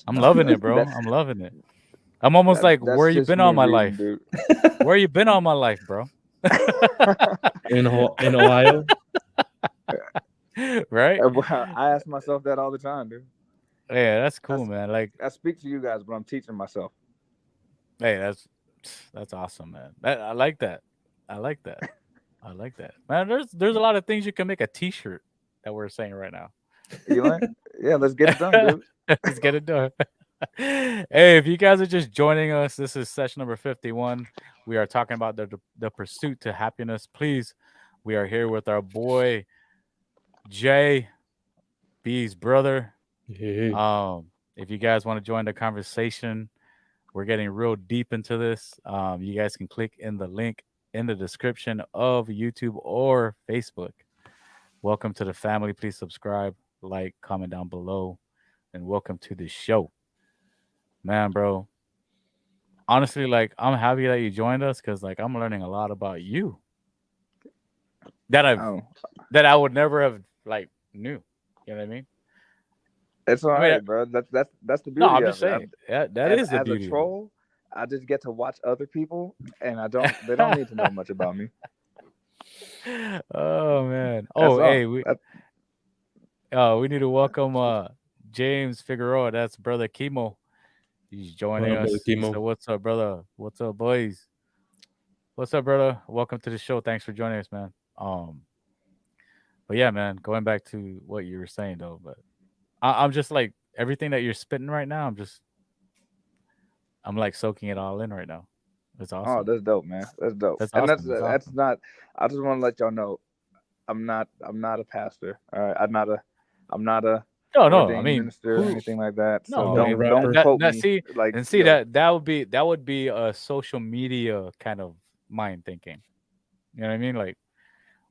I'm loving it, bro. I'm loving it. I'm almost like, where you been all my life? Dude. Where you been all my life, bro? in Ohio, right? I ask myself that all the time, dude. Yeah, that's cool, man. Like, I speak to you guys, but I'm teaching myself. Hey, that's awesome, man. I like that. I like that. Man, there's a lot of things you can make a T-shirt that we're saying right now. You like? Yeah, let's get it done, dude. Let's get it done. Hey, if you guys are just joining us, this is session number 51. We are talking about the pursuit to happiness. Please, we are here with our boy Jay, B's brother. If you guys want to join the conversation, we're getting real deep into this. You guys can click in the link in the description of YouTube or Facebook. Welcome to the family. Please subscribe, like, comment down below, and welcome to the show. Man, bro, honestly, like, I'm happy that you joined us because, like, I'm learning a lot about you that I would never have like knew. You know what I mean? It's all right, bro. That's the beauty. No, I'm just saying. That is the beauty. As a troll, I just get to watch other people, and they don't need to know much about me. Oh man. Hey, we need to welcome James Figueroa. That's brother Chemo. He's joining us. So what's up, brother? What's up, boys? What's up, brother? Welcome to the show. Thanks for joining us, man. But yeah, man, going back to what you were saying though, but I'm just like, everything that you're spitting right now, I'm like soaking it all in right now. That's awesome. Oh, that's dope, man. That's dope. That's and awesome. That's not. I just want to let y'all know, I'm not a pastor. All right, I'm not a minister or anything like that. So don't quote me. That would be a social media kind of mind thinking. You know what I mean? Like,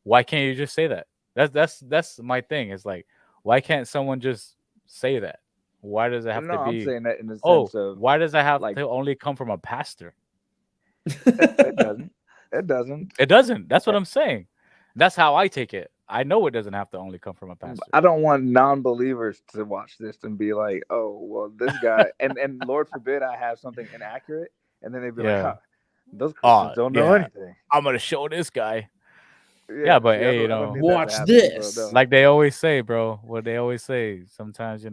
why can't you just say that? That's my thing. It's like, why can't someone just say that? Why does it have to be? No, I'm saying that in the sense of, why does it have to only come from a pastor? It doesn't. It doesn't. That's what I'm saying. That's how I take it. I know it doesn't have to only come from a pastor. I don't want non-believers to watch this and be like, "Oh, well, this guy," and Lord forbid I have something inaccurate, and then they'd be like, "Those Christians don't know anything." I'm gonna show this guy. Yeah, but hey, watch this. So like they always say, bro. What they always say. Sometimes,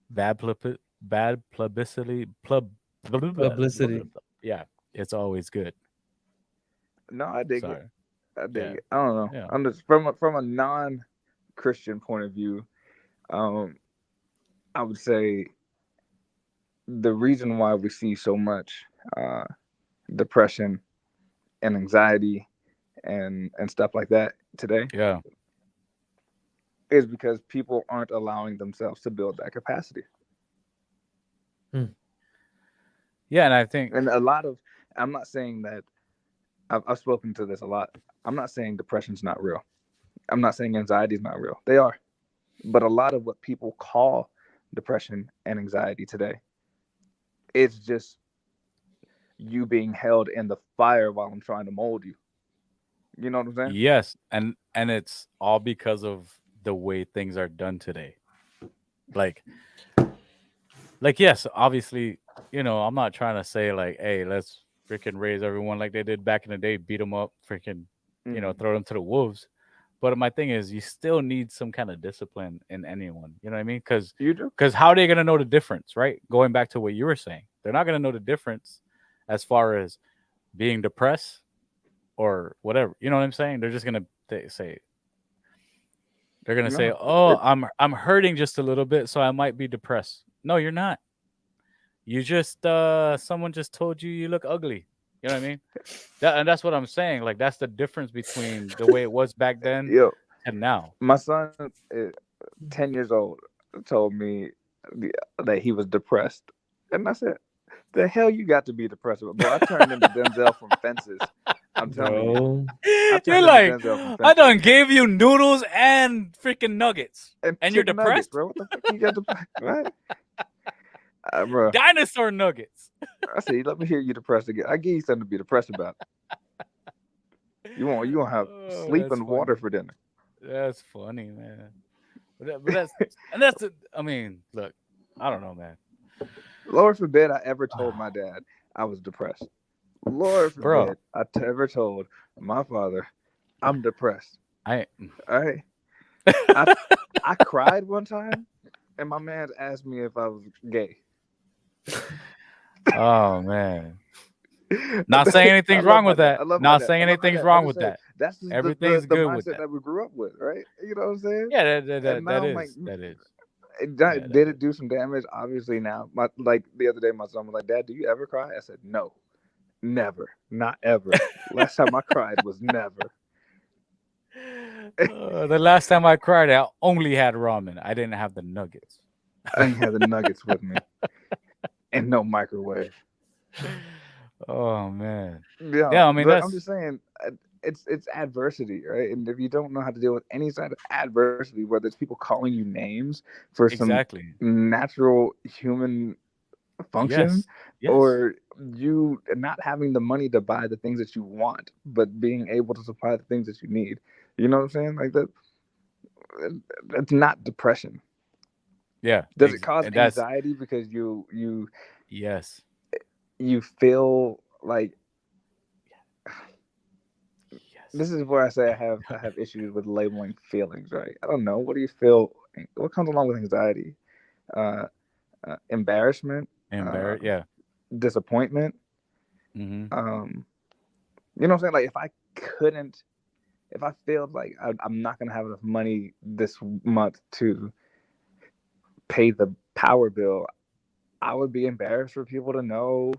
bad publicity Publicity. Yeah, it's always good. No, I dig Sorry. it. I dig Yeah. it. I don't know. Yeah. I'm just from a non-Christian point of view. I would say the reason why we see so much depression and anxiety and stuff like that today, Yeah, is because people aren't allowing themselves to build that capacity. yeah, and I think, And a lot of, I'm not saying that, I've spoken to this a lot. I'm not saying depression's not real. I'm not saying anxiety is not real. They are. But a lot of what people call depression and anxiety today, it's just you being held in the fire while I'm trying to mold you. You know what I'm saying? yes, and it's all because of the way things are done today. Like yes, obviously, I'm not trying to say like, hey, let's freaking raise everyone like they did back in the day, beat them up, freaking, throw them to the wolves. But my thing is, you still need some kind of discipline in anyone. You know what I mean? Because how are they going to know the difference, right? Going back to what you were saying, they're not going to know the difference as far as being depressed or whatever. You know what I'm saying? They're just going to say, oh, I'm hurting just a little bit, so I might be depressed. No, you're not. You just someone just told you look ugly. You know what I mean? And that's what I'm saying. Like, that's the difference between the way it was back then and now. My son, 10 years old, told me that he was depressed. And I said, the hell you got to be depressed about? Bro, I turned into Denzel from Fences. I'm telling you. You're like, I done gave you noodles and freaking nuggets. And you're depressed? Nuggets, bro. What the fuck you got depressed? Right? Bro. Dinosaur nuggets. I said, let me hear you depressed again. I give you something to be depressed about. You won't have sleep and water for dinner. That's funny, man. But I mean, look, I don't know, man. Lord forbid I ever told my dad I was depressed. Lord forbid I ever told my father I'm depressed. All right. I cried one time, and my man asked me if I was gay. Oh man. Not saying anything's wrong with that. Not saying anything's wrong with that. That's everything's the good mindset with that. that we grew up with, right? You know what I'm saying? Yeah, that is. Did it do some damage? Obviously now. Like the other day, my son was like, "Dad, do you ever cry?" I said, "No, never, not ever." Last time I cried was never. The last time I cried, I only had ramen. I didn't have the nuggets. I didn't have the nuggets with me, and no microwave. Oh man. Yeah, I mean, I'm just saying, it's adversity, right? And if you don't know how to deal with any side of adversity, whether it's people calling you names for some natural human function, or you not having the money to buy the things that you want, but being able to supply the things that you need. You know what I'm saying? Like that's not depression. Yeah. Does it cause anxiety because you you feel like this is where I say I have issues with labeling feelings, right? I don't know. What do you feel? What comes along with anxiety? Embarrassment. Disappointment. Mm-hmm. You know what I'm saying? Like if I feel like I'm not gonna have enough money this month to pay the power bill, I would be embarrassed for people to know.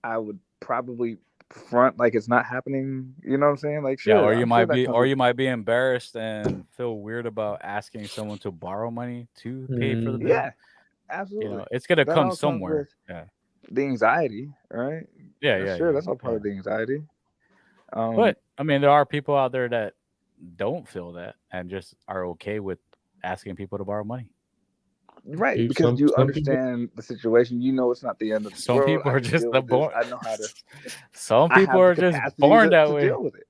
I would probably front like it's not happening. You know what I'm saying? Like, sure, or you might be embarrassed and feel weird about asking someone to borrow money to pay for the bill. Yeah, absolutely. It's gonna come somewhere. Yeah, the anxiety, right? Sure, that's all part of the anxiety. But I mean, there are people out there that don't feel that and just are okay with asking people to borrow money. Right, because you understand the situation. You know it's not the end of the world. Some people are just born. I know how to. Some people are just born that way, deal with it.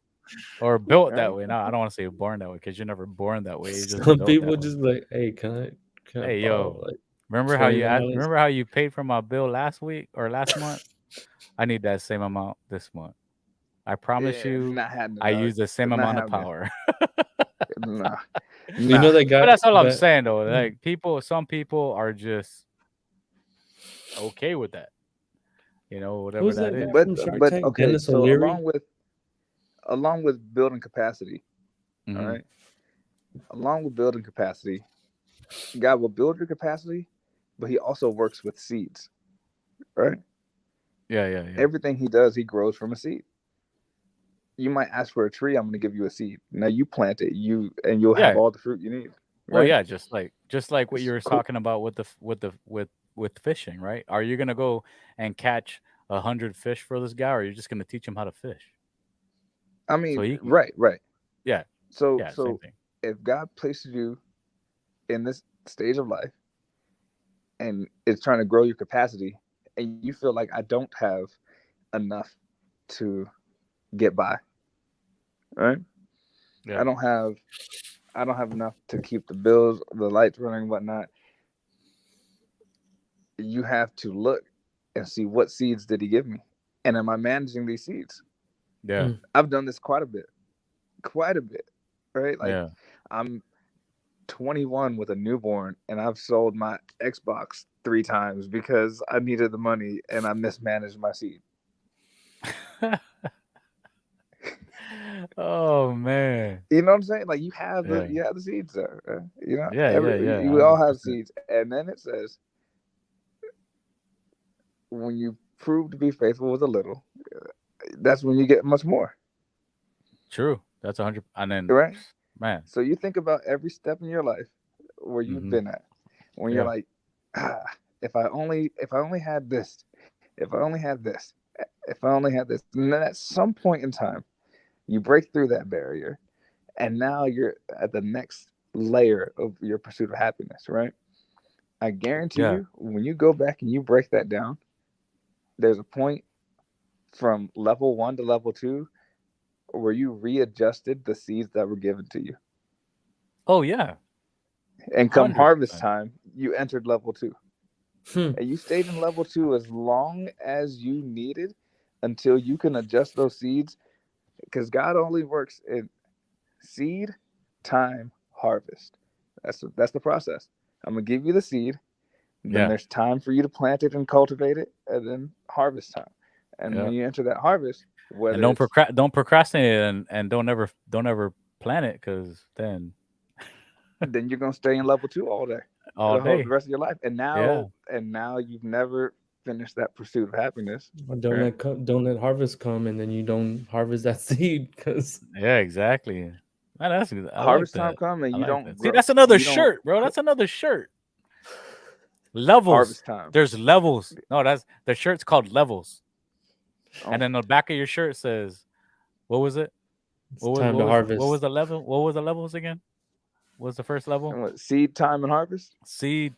Or built that way. No, I don't want to say born that way because you're never born that way. Some people just like, hey, can I hey, yo, like, remember how you paid for my bill last week or last month? I need that same amount this month. I promise you, I use the same amount of power. Nah. You know that guy. But that's all I'm saying, though. Like some people are just okay with that. whatever Who's that that is. guy from Shark Tank? Okay, Dennis so O'Leary? along with building capacity, Mhm. all right. Along with building capacity, God will build your capacity, but He also works with seeds, right? Yeah. Everything He does, He grows from a seed. You might ask for a tree, I'm going to give you a seed. Now you plant it, and you'll have Yeah. all the fruit you need. Well, Right? yeah, just like what you were It's cool. talking about with fishing, right? Are you gonna go and catch 100 fish for this guy, or are you just gonna teach him how to fish? I So mean, he can, right. yeah, So, yeah, same so thing. if God places you in this stage of life and is trying to grow your capacity, and you feel like I don't have enough to get by, right? Yeah, I don't have enough to keep the bills, the lights running, and whatnot. You have to look and see what seeds did He give me, and am I managing these seeds? yeah, I've done this quite a bit, right? Like yeah. I'm 21 with a newborn, and I've sold my Xbox 3 times because I needed the money and I mismanaged my seed. Oh man. You know what I'm saying? Like you have Yeah, the seeds there. yeah. We all have 100%. seeds, and then it says when you prove to be faithful with a little, that's when you get much more, True. That's 100. And then, right? man. So you think about every step in your life where you've been at, when you're Yeah, like, if I only had this, if I only had this, if I only had this, and then at some point in time, you break through that barrier, and now you're at the next layer of your pursuit of happiness, right? I guarantee yeah. you, when you go back and you break that down, there's a point from level 1 to level 2 where you readjusted the seeds that were given to you. Oh yeah. And come 100%. harvest time, you entered level 2. Hmm. And you stayed in level 2 as long as you needed until you can adjust those seeds, because God only works in seed, time, harvest. That's the process. I'm gonna give you the seed, then Yeah, there's time for you to plant it and cultivate it, and then harvest time. And yeah. when you enter that harvest, And whether don't it's don't procrastinate and don't ever plan it, because then then you're gonna stay in level 2 all day, all the day. rest of your life. And Yeah. now you've never finished that pursuit of happiness. Or don't let harvest come, and then you don't harvest that seed because Yeah, exactly. Man, that's good. I like Harvest time that. come and I you like don't that. See, grow. that's another You don't shirt, bro. That's another shirt. Levels. harvest time. There's levels. No, that's the shirt's called levels. Oh, And then the back of your shirt says, what was it? it's time to harvest. What was the level? What was the levels again? What was the first level? seed time and harvest. Seed,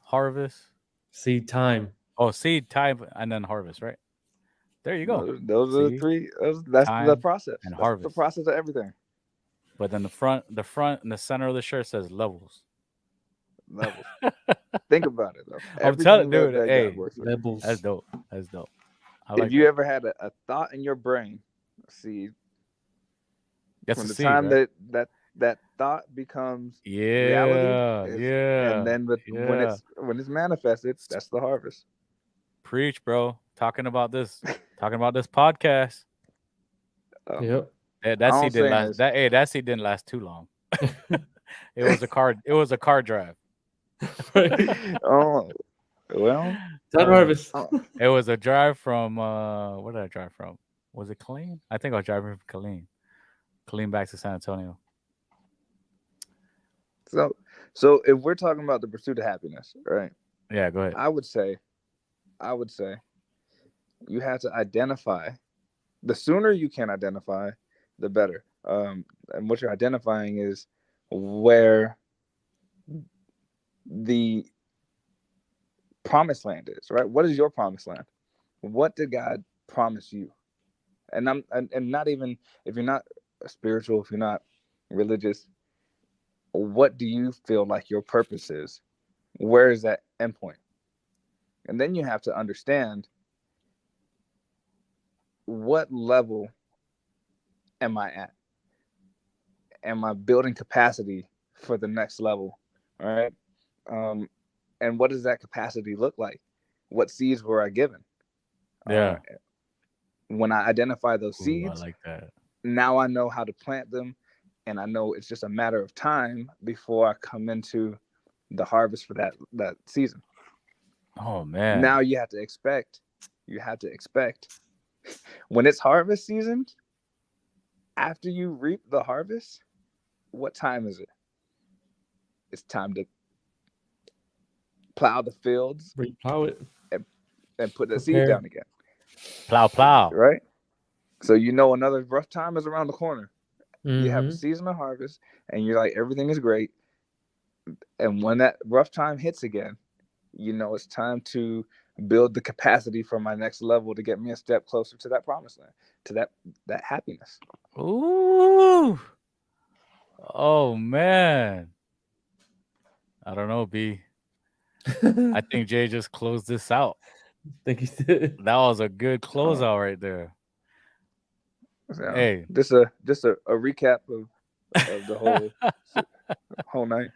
harvest. Seed time. Oh, seed, time, and then harvest, right? There you go. Those are the Seed, 3. That's the time, process. and That's the harvest. process of everything. But then the front and the center of the shirt says levels. Levels. Think about it though. I'm telling, Everything dude. that Hey, God works with. Levels. that's dope. That's dope. I If like you that. ever had a thought in your brain, seed, That's from a the seed, time right? that thought becomes reality, and Yeah. then when it's manifested, that's the harvest. Preach, bro. Talking about this podcast. Yep. That All I'm seed didn't saying last. is, That seed didn't last too long. It was a car drive. oh well, Time to harvest. It was a drive from where did I drive from? Was it Killeen? I think I was driving from Killeen back to San Antonio. so if we're talking about the pursuit of happiness, right? Yeah, go ahead. I would say you have to identify. The sooner you can identify, the better. And what you're identifying is where the promised land is, right? What is your promised land? What did God promise you? And not even, if you're not spiritual, if you're not religious, what do you feel like your purpose is? Where is that endpoint? And then you have to understand, what level am I at? Am I building capacity for the next level? All right. And what does that capacity look like? What seeds were I given? Yeah. When I identify those Ooh, seeds, I like that. Now I know how to plant them, and I know it's just a matter of time before I come into the harvest for that season. Oh man. Now you have to expect when it's harvest season, after you reap the harvest, what time is it? It's time to plow the fields, replow it, and put the seed down again. Plow. Right? So another rough time is around the corner. You have a season of harvest, and you're like, everything is great. And when that rough time hits again, it's time to build the capacity for my next level to get me a step closer to that promised land, to that happiness. Ooh. Oh man. I don't know, B. I think Jay just closed this out. I think he did. That was a good closeout right there. So, hey, just a recap of the whole night.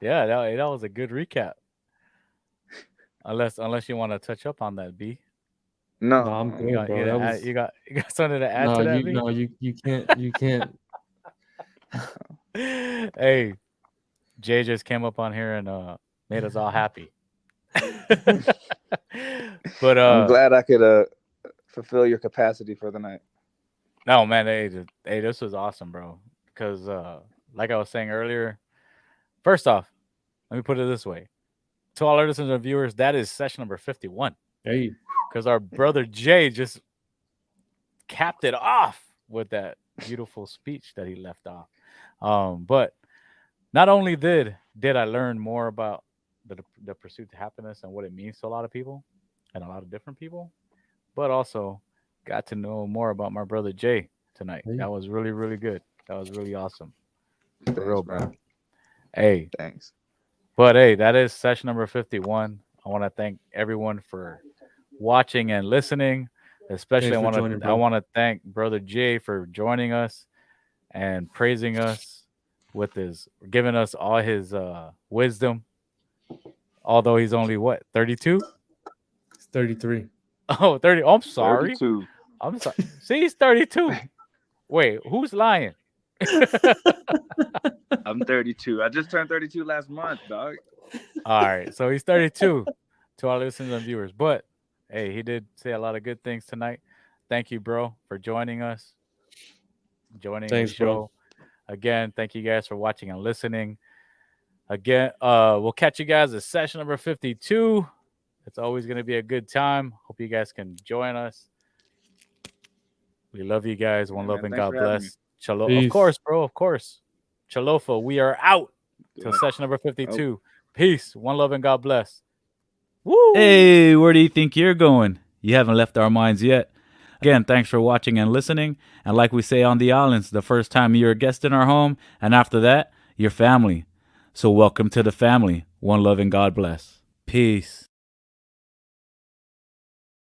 Yeah, that was a good recap. Unless you want to touch up on that, B. No, I'm good, bro. You got something to add to that, B? No, you can't. Hey, Jay just came up on here and made us all happy. But I'm glad I could fulfill your capacity for the night. No, man, hey, this was awesome, bro. Because like I was saying earlier, first off, let me put it this way. To all our listeners and viewers, that is session number 51. Hey. Because our brother Jay just capped it off with that beautiful speech that he left off. But not only did I learn more about the pursuit to happiness and what it means to a lot of people and a lot of different people, but also got to know more about my brother Jay tonight. Hey. That was really, really good. That was really awesome. For real, bro. Hey. Thanks. But hey, that is session number 51. I want to thank everyone for watching and listening. Especially I want to thank brother Jay for joining us and praising us giving us all his wisdom. Although he's only 32? He's 33. Oh, 30. Oh, I'm sorry. 32. I'm sorry. See, he's 32. Wait, who's lying? I'm 32. I just turned 32 last month, dog. All right, so he's 32 to our listeners and viewers. But hey, he did say a lot of good things tonight. Thank you, bro, for joining us. The show. Bro. Again, thank you guys for watching and listening. Again, we'll catch you guys at session number 52. It's always going to be a good time. Hope you guys can join us. We love you guys. One love and God bless. Chalo, of course, bro. Of course. Chalofa, we are out till session number 52. Peace. One love and God bless. Woo! Hey, where do you think you're going? You haven't left our minds yet. Again, thanks for watching and listening. And like we say on the islands, the first time you're a guest in our home, and after that, you're family. So welcome to the family. One love and God bless. Peace.